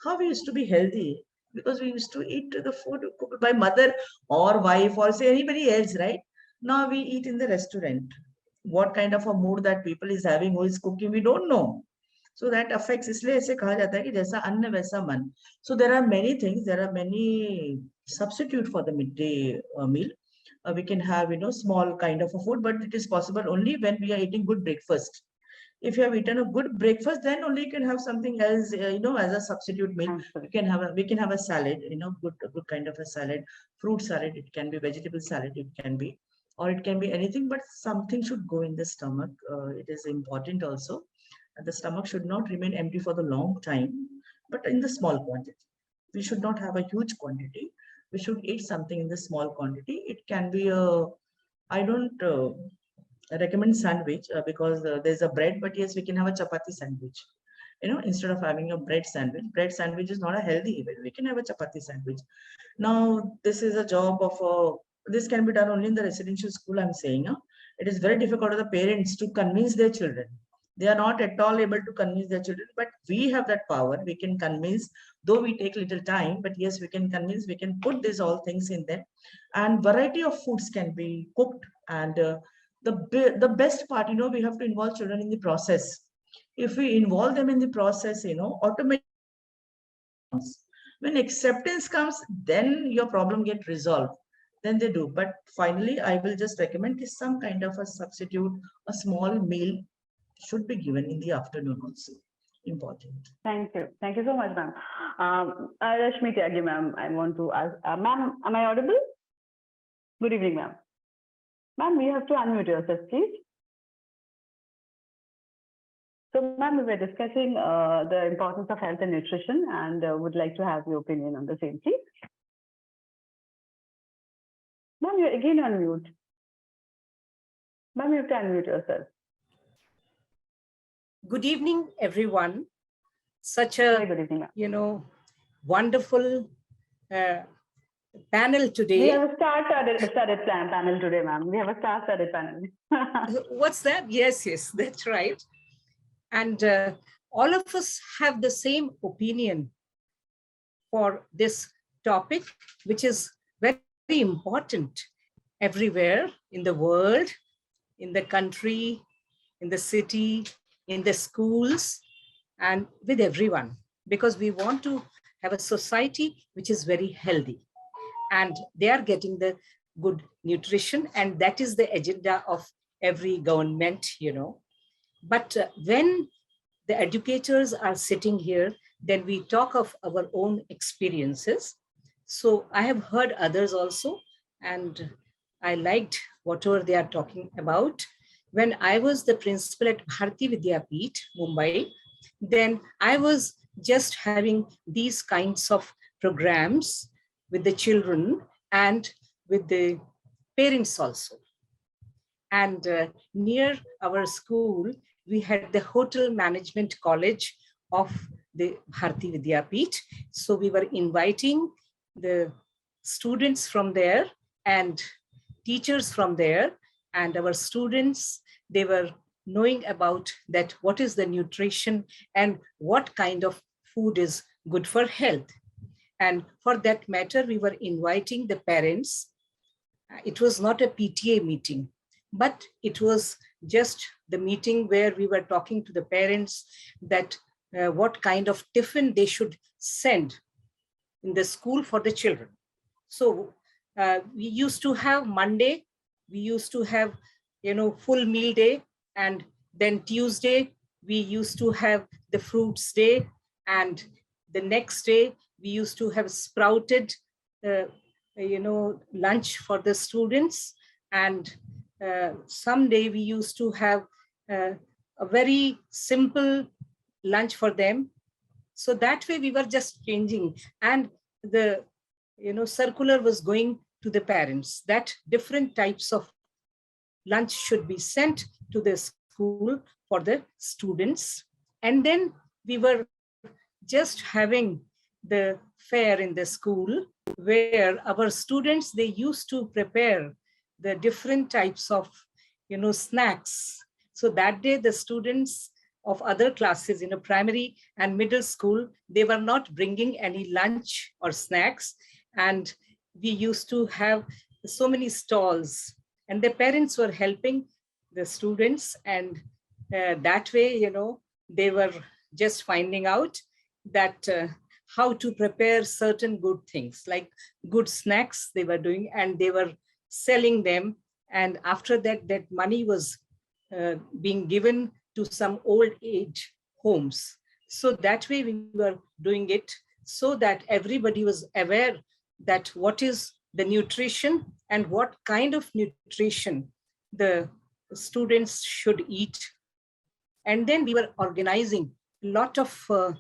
how we used to be healthy, because we used to eat the food cooked by mother or wife or say anybody else, right? Now we eat in the restaurant. What kind of a mood that people is having, who is cooking, we don't know. So that affects, इसलिए ऐसे कहा जाता है कि जैसा अन्न वैसा मन. So there are many things, there are many substitute for the midday meal. We can have, small kind of a food, but it is possible only when we are eating good breakfast. If you have eaten a good breakfast, then only you can have something else, as a substitute meal. We can have a salad, good kind of a salad, fruit salad. It can be vegetable salad. It can be, or it can be anything, but something should go in the stomach. It is important also. The stomach should not remain empty for the long time, but in the small quantity. We should not have a huge quantity. We should eat something in the small quantity. It can be I don't recommend sandwich because there's a bread, but yes, we can have a chapati sandwich. Instead of having a bread sandwich is not a healthy even. We can have a chapati sandwich. Now, this is a job of this can be done only in the residential school, I'm saying. It is very difficult for the parents to convince their children. They are not at all able to convince their children, but we have that power. We can convince, though we take little time, but yes, we can convince, we can put these all things in there, and variety of foods can be cooked. And the best part, we have to involve children in the process. If we involve them in the process, automatically, when acceptance comes, then your problem gets resolved. then they do. But finally, I will just recommend some kind of a substitute, a small meal should be given in the afternoon also. Important. Thank you. Thank you so much, ma'am. Rashmi Tyagi, ma'am, I want to ask, ma'am, am I audible? Good evening, ma'am. Ma'am, you have to unmute yourself, please. So, ma'am, we were discussing the importance of health and nutrition and would like to have your opinion on the same, please. Ma'am, you're again on mute. Ma'am, you have to unmute yourself. Good evening, everyone. Such Very a, good evening, ma'am. wonderful panel We today. have a star-studded panel today, ma'am. We have a star-studded panel. What's that? Yes, that's right. And all of us have the same opinion for this topic, which is very important everywhere in the world, in the country, in the city, in the schools, and with everyone, because we want to have a society which is very healthy and they are getting the good nutrition, and that is the agenda of every government, But when the educators are sitting here, then we talk of our own experiences. So I have heard others also, and I liked whatever they are talking about. When I was the principal at Bharati Vidyapeeth, Mumbai, then I was just having these kinds of programs with the children and with the parents also. And near our school, we had the Hotel Management College of the Bharati Vidyapeeth. So we were inviting the students from there and teachers from there, and our students, they were knowing about that what is the nutrition and what kind of food is good for health. And for that matter, we were inviting the parents. It was not a PTA meeting, but it was just the meeting where we were talking to the parents that what kind of tiffin they should send in the school for the children. So we used to have Monday, we used to have, full meal day. And then Tuesday, we used to have the fruits day. And the next day, we used to have sprouted, lunch for the students. And someday we used to have a very simple lunch for them. So that way we were just changing. And the circular was going to the parents that different types of lunch should be sent to the school for the students. And then we were just having the fair in the school where our students, they used to prepare the different types of, snacks. So that day, the students of other classes in a primary and middle school, they were not bringing any lunch or snacks. And we used to have so many stalls, and the parents were helping the students. And that way, they were just finding out that how to prepare certain good things, like good snacks they were doing, and they were selling them. And after that, that money was being given to some old age homes. So that way we were doing it so that everybody was aware that what is the nutrition and what kind of nutrition the students should eat. And then we were organizing a lot of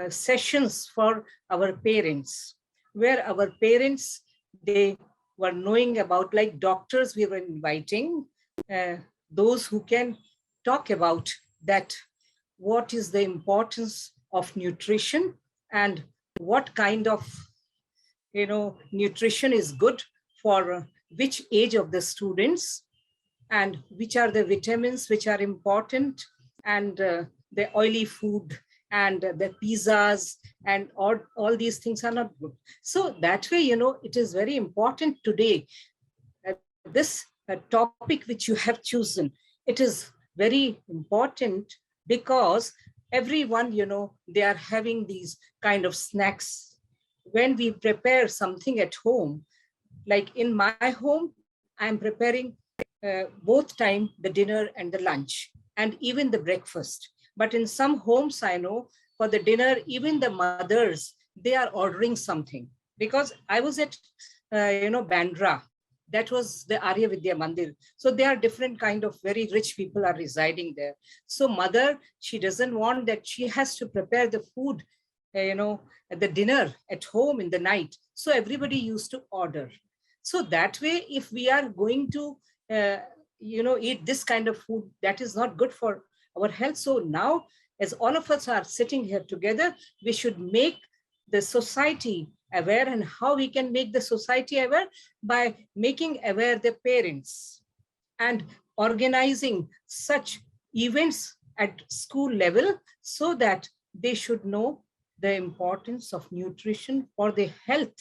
sessions for our parents, where our parents, they were knowing about, like doctors, we were inviting those who can talk about that, what is the importance of nutrition and what kind of nutrition is good for which age of the students, and which are the vitamins which are important, and the oily food and the pizzas and all these things are not good. So that way, it is very important today. This topic which you have chosen, it is very important because everyone, they are having these kind of snacks. When we prepare something at home, Like in my home, I'm preparing both time, the dinner and the lunch, and even the breakfast. But in some homes, I know for the dinner, even the mothers, they are ordering something. Because I was at, Bandra. That was the Arya Vidya Mandir. So there are different kind of very rich people are residing there. So mother, she doesn't want that she has to prepare the food, the dinner at home in the night. So everybody used to order. So that way, if we are going to, eat this kind of food, that is not good for our health. So now, as all of us are sitting here together, we should make the society aware. And how we can make the society aware? By making aware the parents and organizing such events at school level so that they should know the importance of nutrition for their health.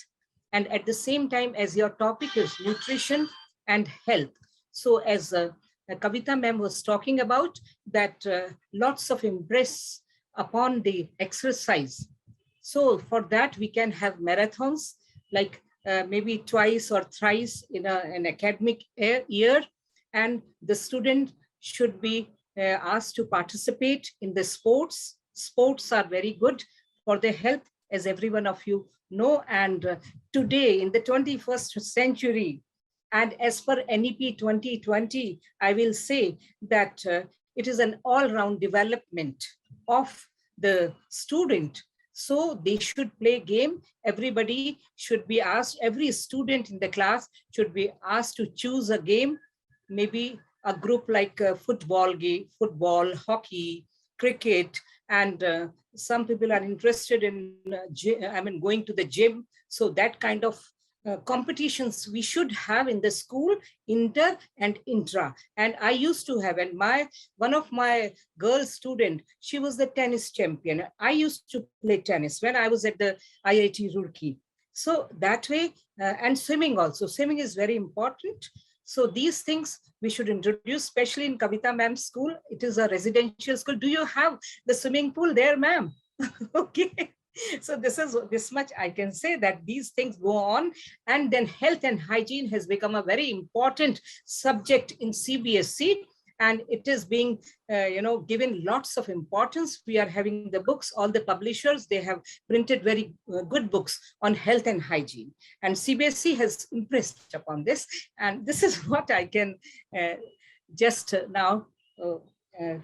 And at the same time, as your topic is nutrition and health. So as Kavita ma'am was talking about, that lots of impress upon the exercise. So for that, we can have marathons, like maybe twice or thrice in an academic year. And the student should be asked to participate in the sports. Sports are very good for their health, as every one of you know. And today, in the 21st century, and as per NEP 2020, I will say that it is an all-round development of the student. So they should play game. Everybody should be asked, every student in the class should be asked to choose a game, maybe a group like football, hockey, cricket, and some people are interested in going to the gym. So that kind of competitions we should have in the school, inter and intra. And I used to have, and one of my girl student, she was the tennis champion. I used to play tennis when I was at the IIT Roorkee. So that way, and swimming also. Swimming is very important. So these things we should introduce, especially in Kavita ma'am's school. It is a residential school. Do you have the swimming pool there, ma'am? Okay. So this much I can say, that these things go on. And then health and hygiene has become a very important subject in CBSE. And it is being, given lots of importance. We are having the books, all the publishers, they have printed very good books on health and hygiene. And CBSE has impressed upon this. And this is what I can just now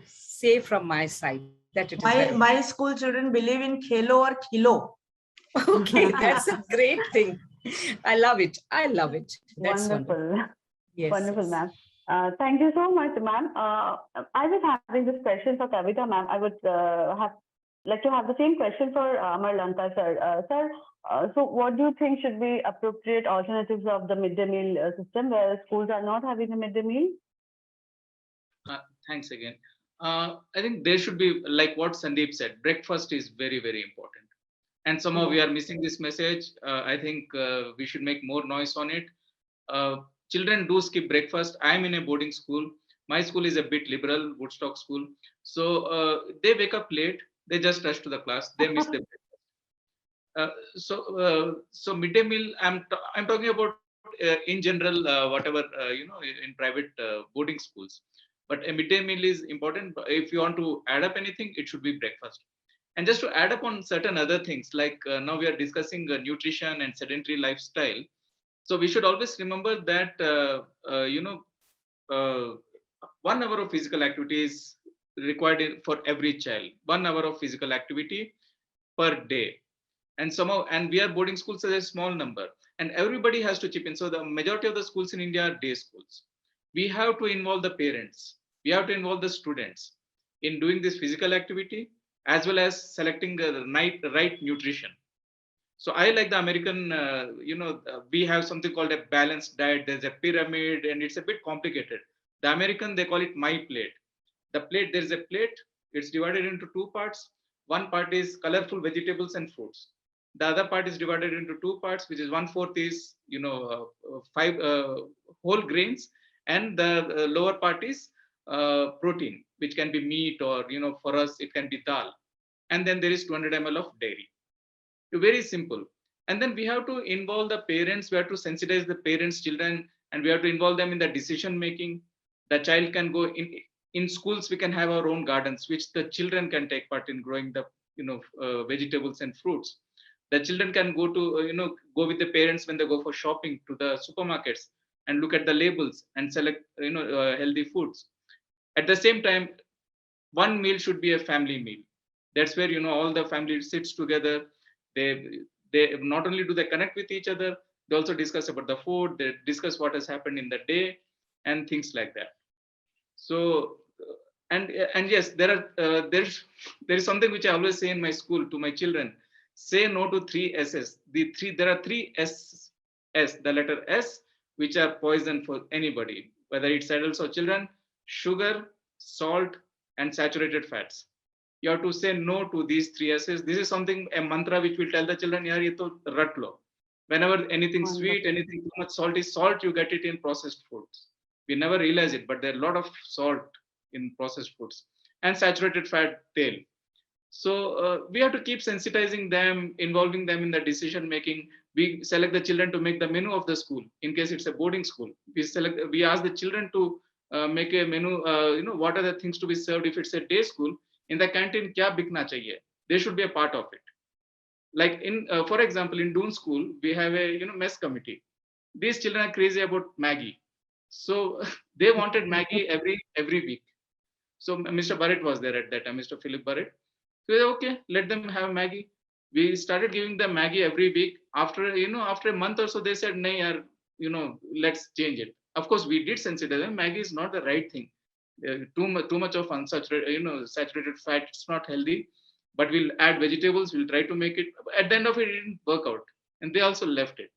say from my side. That it is my school children believe in khelo or khilo. Okay, that's a great thing. I love it. I love it. That's wonderful. Yes. Wonderful, ma'am. Thank you so much, ma'am. I was having this question for Kavita, ma'am. I would like to have the same question for Amar Lanka, sir. Sir, so what do you think should be appropriate alternatives of the midday meal system where schools are not having a midday meal? Thanks again. I think there should be, like what Sundeep said, breakfast is very, very important. And somehow we are missing this message. I think we should make more noise on it. Children do skip breakfast. I'm in a boarding school. My school is a bit liberal, Woodstock school. So they wake up late. They just rush to the class. They miss the breakfast. So midday meal. I'm talking about in general, whatever in private boarding schools. But a midday meal is important. If you want to add up anything, it should be breakfast. And just to add up on certain other things, like now we are discussing nutrition and sedentary lifestyle. So we should always remember that 1 hour of physical activity is required for every child. 1 hour of physical activity per day. And somehow, and we are boarding schools as a small number, and everybody has to chip in. So the majority of the schools in India are day schools. We have to involve the parents. We have to involve the students in doing this physical activity, as well as selecting the right nutrition. So I like the American, we have something called a balanced diet. There's a pyramid, and it's a bit complicated. The American, they call it my plate. The plate, there's a plate. It's divided into 2 parts. One part is colorful vegetables and fruits. The other part is divided into 2 parts, which is 1/4 is, 5 whole grains. And the lower part is protein, which can be meat, or for us it can be dal. And then there is 200 ml of dairy. Very simple. And then we have to involve the parents, we have to sensitize the parents, children, and we have to involve them in the decision making. The child can go in schools, we can have our own gardens, which the children can take part in growing the vegetables and fruits. The children can go to go with the parents when they go for shopping to the supermarkets and look at the labels and select healthy foods. At the same time, one meal should be a family meal. That's where all the family sits together. They not only do they connect with each other, they also discuss about the food, they discuss what has happened in the day and things like that. So and yes, there is something which I always say in my school to my children: say no to 3 S's. There are 3 S, the letter S, which are poison for anybody, whether it's adults or children: sugar, salt, and saturated fats. You have to say no to these 3 S's. This is something, a mantra which will tell the children, yaar, ye to rat lo. Whenever anything sweet, anything too much salt, you get it in processed foods. We never realize it, but there are a lot of salt in processed foods, and saturated fat, tail. So we have to keep sensitizing them, involving them in the decision making. We select the children to make the menu of the school. In case it's a boarding school, we ask the children to make a menu. What are the things to be served if it's a day school? In the canteen, kya bikna chahiye? They should be a part of it. Like for example, in Doon school, we have a mess committee. These children are crazy about Maggie, so they wanted Maggie every week. So Mr. Burrett was there at that time, Mr. Philip Burrett. So we said, okay, let them have Maggie. We started giving them Maggie every week. After a month or so, they said, "Nahi, yaar, let's change it." Of course, we did sensitize them. Maggie is not the right thing. Too much of unsaturated, saturated fat. It's not healthy. But we'll add vegetables. We'll try to make it. At the end of it, it didn't work out, and they also left it.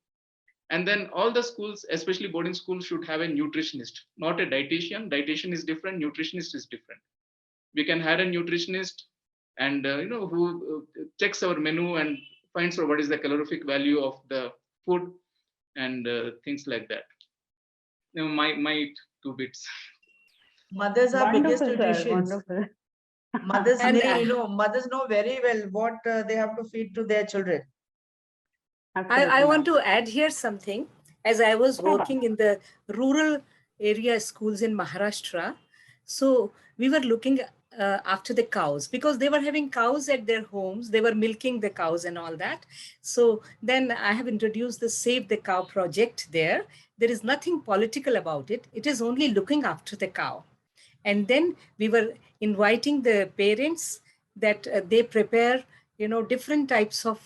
And then all the schools, especially boarding schools, should have a nutritionist, not a dietitian. Dietitian is different. Nutritionist is different. We can hire a nutritionist, and who checks our menu and finds out what is the calorific value of the food and things like that. My 2 bits. Mothers are biggest Wonderful, sir. nutritionists. Wonderful. Mothers And, mothers know very well what they have to feed to their children. I want to add here something. As I was working in the rural area schools in Maharashtra, so we were looking after the cows because they were having cows at their homes. They were milking the cows and all that. So then I have introduced the Save the Cow project there. There is nothing political about it. It is only looking after the cow. And then we were inviting the parents that they prepare, different types of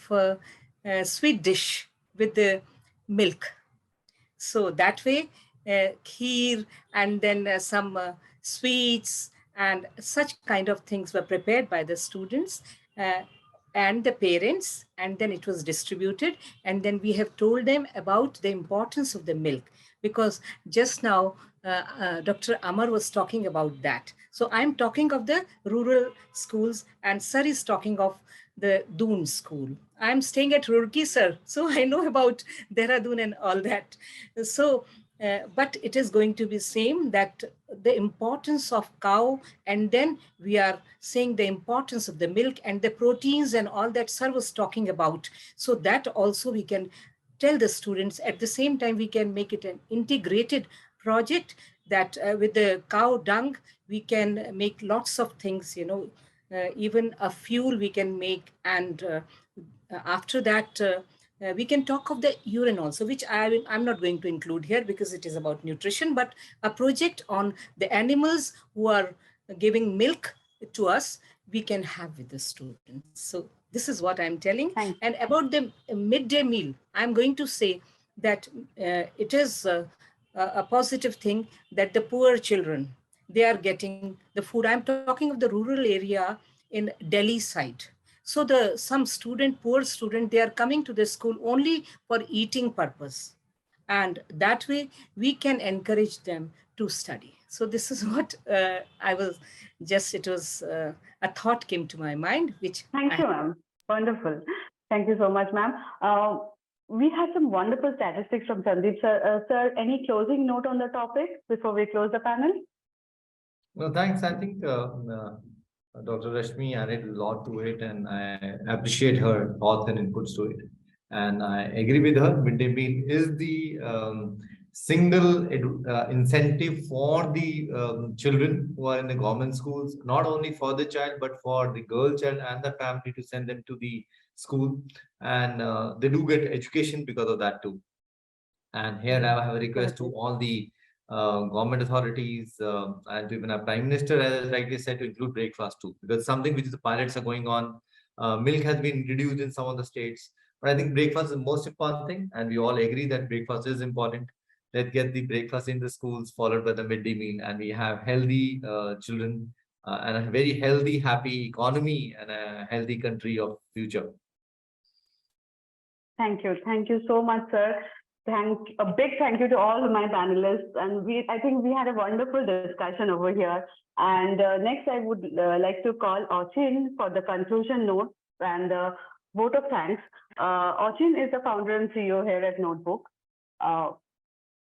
sweet dish with the milk. So that way, kheer and then some sweets and such kind of things were prepared by the students and the parents, and then it was distributed. And then we have told them about the importance of the milk, because just now Dr. Amar was talking about that. So I'm talking of the rural schools and Sir is talking of the Doon school. I'm staying at Roorkee, sir, so I know about Dehradun and all that. So, but it is going to be same, that the importance of cow, and then we are saying the importance of the milk and the proteins and all that sir was talking about. So that also we can tell the students. At the same time, we can make it an integrated project that with the cow dung, we can make lots of things, even a fuel we can make. And after that, we can talk of the urine also, which I'm not going to include here because it is about nutrition, but a project on the animals who are giving milk to us, we can have with the students. So this is what I'm telling. And about the midday meal, I'm going to say that it is a positive thing that the poor children, they are getting the food. I'm talking of the rural area in Delhi side. So some poor student, they are coming to the school only for eating purpose. And that way we can encourage them to study. So this is what it was a thought came to my mind, which Thank you, ma'am. Wonderful. Thank you so much, ma'am. We have some wonderful statistics from Sundeep, sir. Sir, any closing note on the topic before we close the panel? No, thanks. I think Dr. Rashmi added a lot to it, and I appreciate her thoughts and inputs to it. And I agree with her. Midday meal is the single incentive for the children who are in the government schools, not only for the child, but for the girl child and the family to send them to the school. And they do get education because of that too. And here I have a request to all the government authorities and even our Prime Minister, as rightly said, to include breakfast too, because something which the pilots are going on. Milk has been introduced in some of the states, but I think breakfast is the most important thing, and we all agree that breakfast is important. Let's get the breakfast in the schools, followed by the midday meal, and we have healthy children and a very healthy, happy economy and a healthy country of future. Thank you. Thank you so much, sir. A big thank you to all my panelists. And I think we had a wonderful discussion over here. And next, I would like to call Achin for the conclusion note and vote of thanks. Achin is the founder and CEO here at Notebook.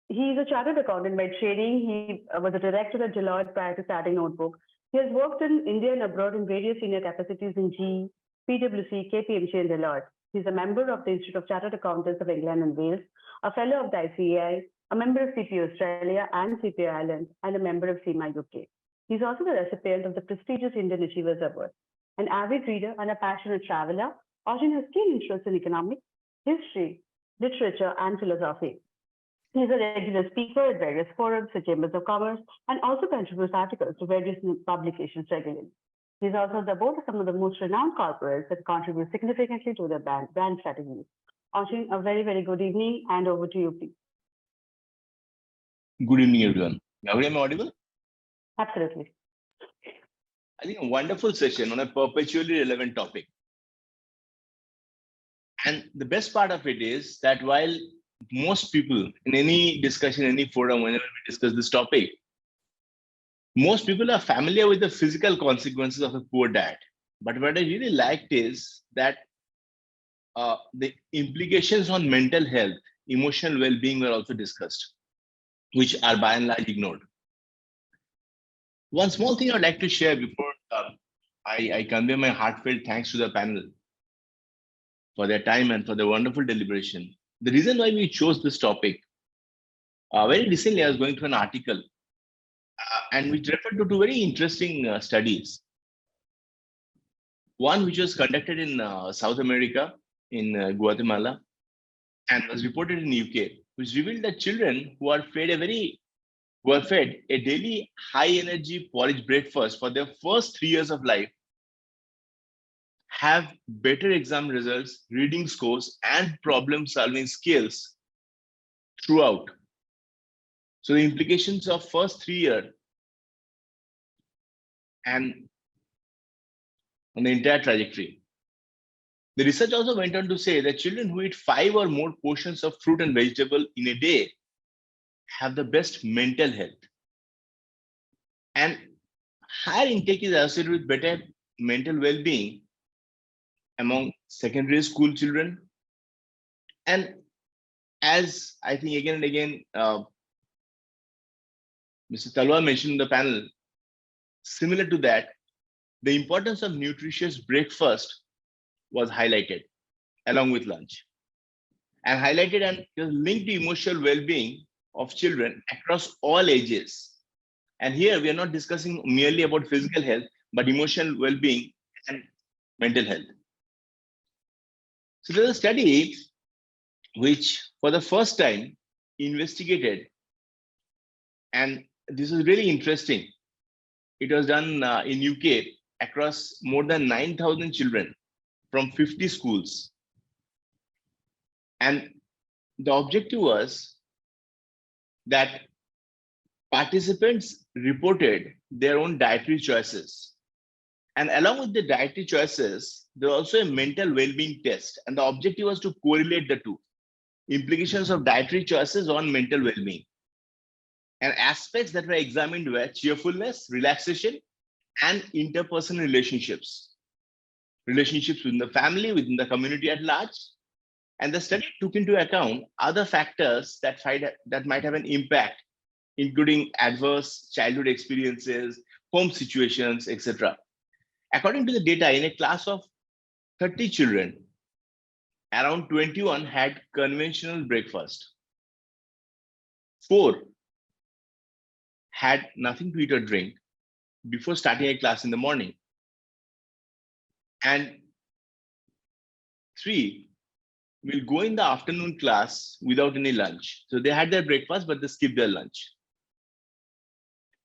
He is a chartered accountant by training. He was a director at Deloitte prior to starting Notebook. He has worked in India and abroad in various senior capacities in GE, PwC, KPMG, and Deloitte. He's a member of the Institute of Chartered Accountants of England and Wales, a fellow of the ICAI, a member of CPA Australia and CPA Ireland, and a member of CIMA UK. He's also the recipient of the prestigious Indian Achievers Award. An avid reader and a passionate traveler, Achin has keen interests in economics, history, literature, and philosophy. He's a regular speaker at various forums, the Chambers of Commerce, and also contributes articles to various publications regularly. He's also the board of some of the most renowned corporates that contribute significantly to their brand strategies. Achin, a very, very good evening, and over to you, please. Good evening, everyone. Am I audible? Absolutely. I think a wonderful session on a perpetually relevant topic. And the best part of it is that while most people in any discussion, any forum, whenever we discuss this topic, most people are familiar with the physical consequences of a poor diet. But what I really liked is that the implications on mental health, emotional well-being were also discussed, which are by and large ignored. One small thing I'd like to share before I convey my heartfelt thanks to the panel for their time and for the wonderful deliberation. The reason why we chose this topic, very recently I was going through an article and which referred to two very interesting studies. One which was conducted in South America, in Guatemala, and was reported in UK, which revealed that children who are fed a daily high energy porridge breakfast for their first 3 years of life have better exam results, reading scores, and problem solving skills throughout. So the implications of first 3 years and on the entire trajectory. The research also went on to say that children who eat 5 or more portions of fruit and vegetable in a day have the best mental health. And higher intake is associated with better mental well-being among secondary school children. And as I think again and again, Mr. Talwar mentioned in the panel, similar to that, the importance of nutritious breakfast was highlighted along with lunch, and highlighted and linked to emotional well-being of children across all ages. And here we are not discussing merely about physical health, but emotional well-being and mental health. So there's a study which for the first time investigated, and this is really interesting. It was done in UK across more than 9,000 children from 50 schools. And the objective was that participants reported their own dietary choices. And along with the dietary choices, there was also a mental well-being test. And the objective was to correlate the two, implications of dietary choices on mental well-being. And aspects that were examined were cheerfulness, relaxation, and interpersonal relationships. Relationships within the family, within the community at large. And the study took into account other factors that might have an impact, including adverse childhood experiences, home situations, etc. According to the data, in a class of 30 children, around 21 had conventional breakfast. 4 had nothing to eat or drink before starting a class in the morning. And 3 will go in the afternoon class without any lunch. So they had their breakfast, but they skipped their lunch.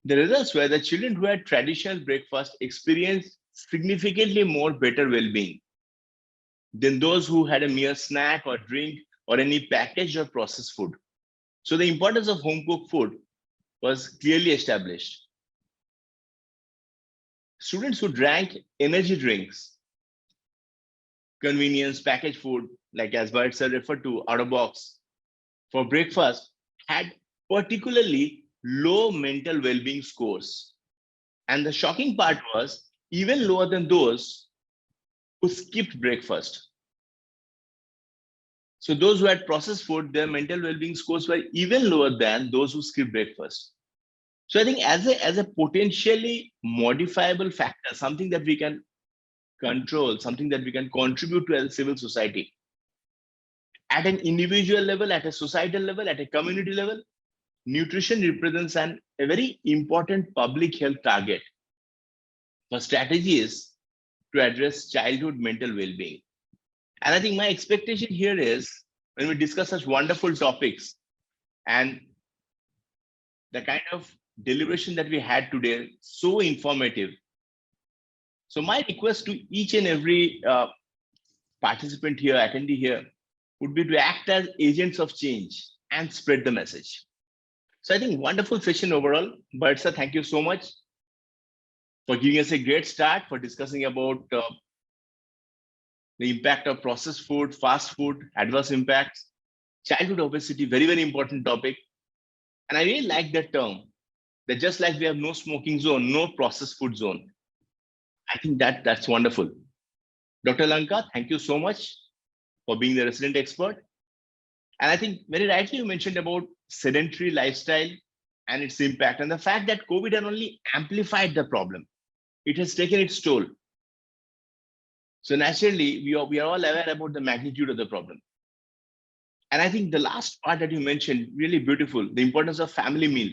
The results were that children who had traditional breakfast experienced significantly more better well-being than those who had a mere snack or drink or any packaged or processed food. So the importance of home-cooked food was clearly established. Students who drank energy drinks, convenience, packaged food, like as Burrett sir referred to, out of box, for breakfast, had particularly low mental well-being scores. And the shocking part was even lower than those who skipped breakfast. So those who had processed food, their mental well-being scores were even lower than those who skipped breakfast. So I think as a potentially modifiable factor, something that we can control, something that we can contribute to as a civil society, at an individual level, at a societal level, at a community level, nutrition represents a very important public health target for strategies to address childhood mental well-being. And I think my expectation here is when we discuss such wonderful topics and the kind of deliberation that we had today, so informative. So my request to each and every participant here, attendee here, would be to act as agents of change and spread the message. So I think wonderful session overall. But sir, thank you so much for giving us a great start, for discussing about the impact of processed food, fast food, adverse impacts, childhood obesity, very, very important topic. And I really like that term, that just like we have no smoking zone, no processed food zone. I think that's wonderful. Dr. Lanka, thank you so much for being the resident expert. And I think very rightly you mentioned about sedentary lifestyle and its impact, and the fact that COVID had only amplified the problem. It has taken its toll. So naturally, we are all aware about the magnitude of the problem. And I think the last part that you mentioned, really beautiful, the importance of family meal.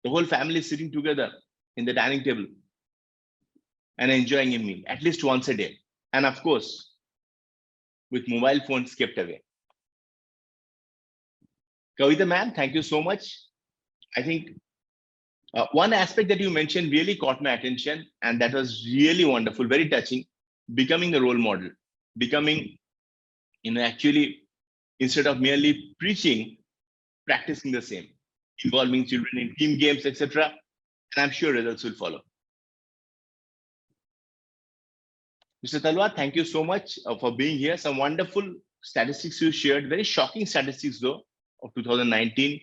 The whole family sitting together in the dining table and enjoying a meal, at least once a day. And of course, with mobile phones kept away. Kavita ma'am, thank you so much. I think one aspect that you mentioned really caught my attention, and that was really wonderful, very touching, becoming the role model, becoming, actually, instead of merely preaching, practicing the same, involving children in team games, etc. And I'm sure results will follow. Mr. Talwar, thank you so much for being here. Some wonderful statistics you shared, very shocking statistics though, of 2019,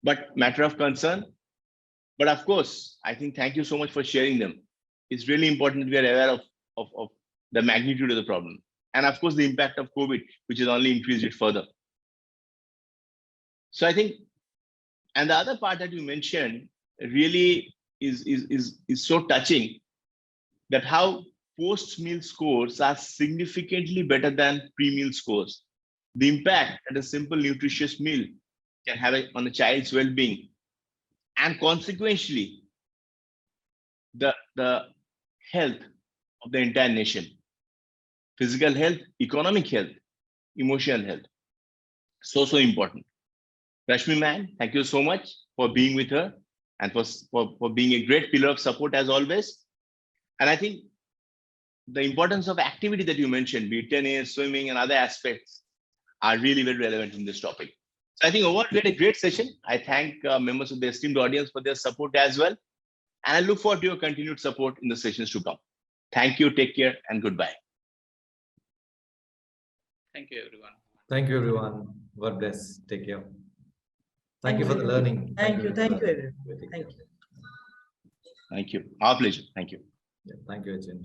but matter of concern. But of course, I think thank you so much for sharing them. It's really important that we are aware of the magnitude of the problem. And of course, the impact of COVID, which has only increased it further. So I think, and the other part that you mentioned really is so touching, that how post-meal scores are significantly better than pre-meal scores. The impact that a simple nutritious meal can have on a child's well-being, and consequently, the health of the entire nation. Physical health, economic health, emotional health. So important. Rashmi ma'am, thank you so much for being with her and for being a great pillar of support as always. And I think the importance of activity that you mentioned, be it tennis, swimming, and other aspects, are really very relevant in this topic. So I think overall, we had a great session. I thank members of the esteemed audience for their support as well. And I look forward to your continued support in the sessions to come. Thank you, take care, and goodbye. Thank you, everyone. Thank you, everyone. God bless. Take care. Thank you for the learning. Thank you, everyone. Thank you. Thank you. Our pleasure. Thank you. Yeah, thank you, Achin.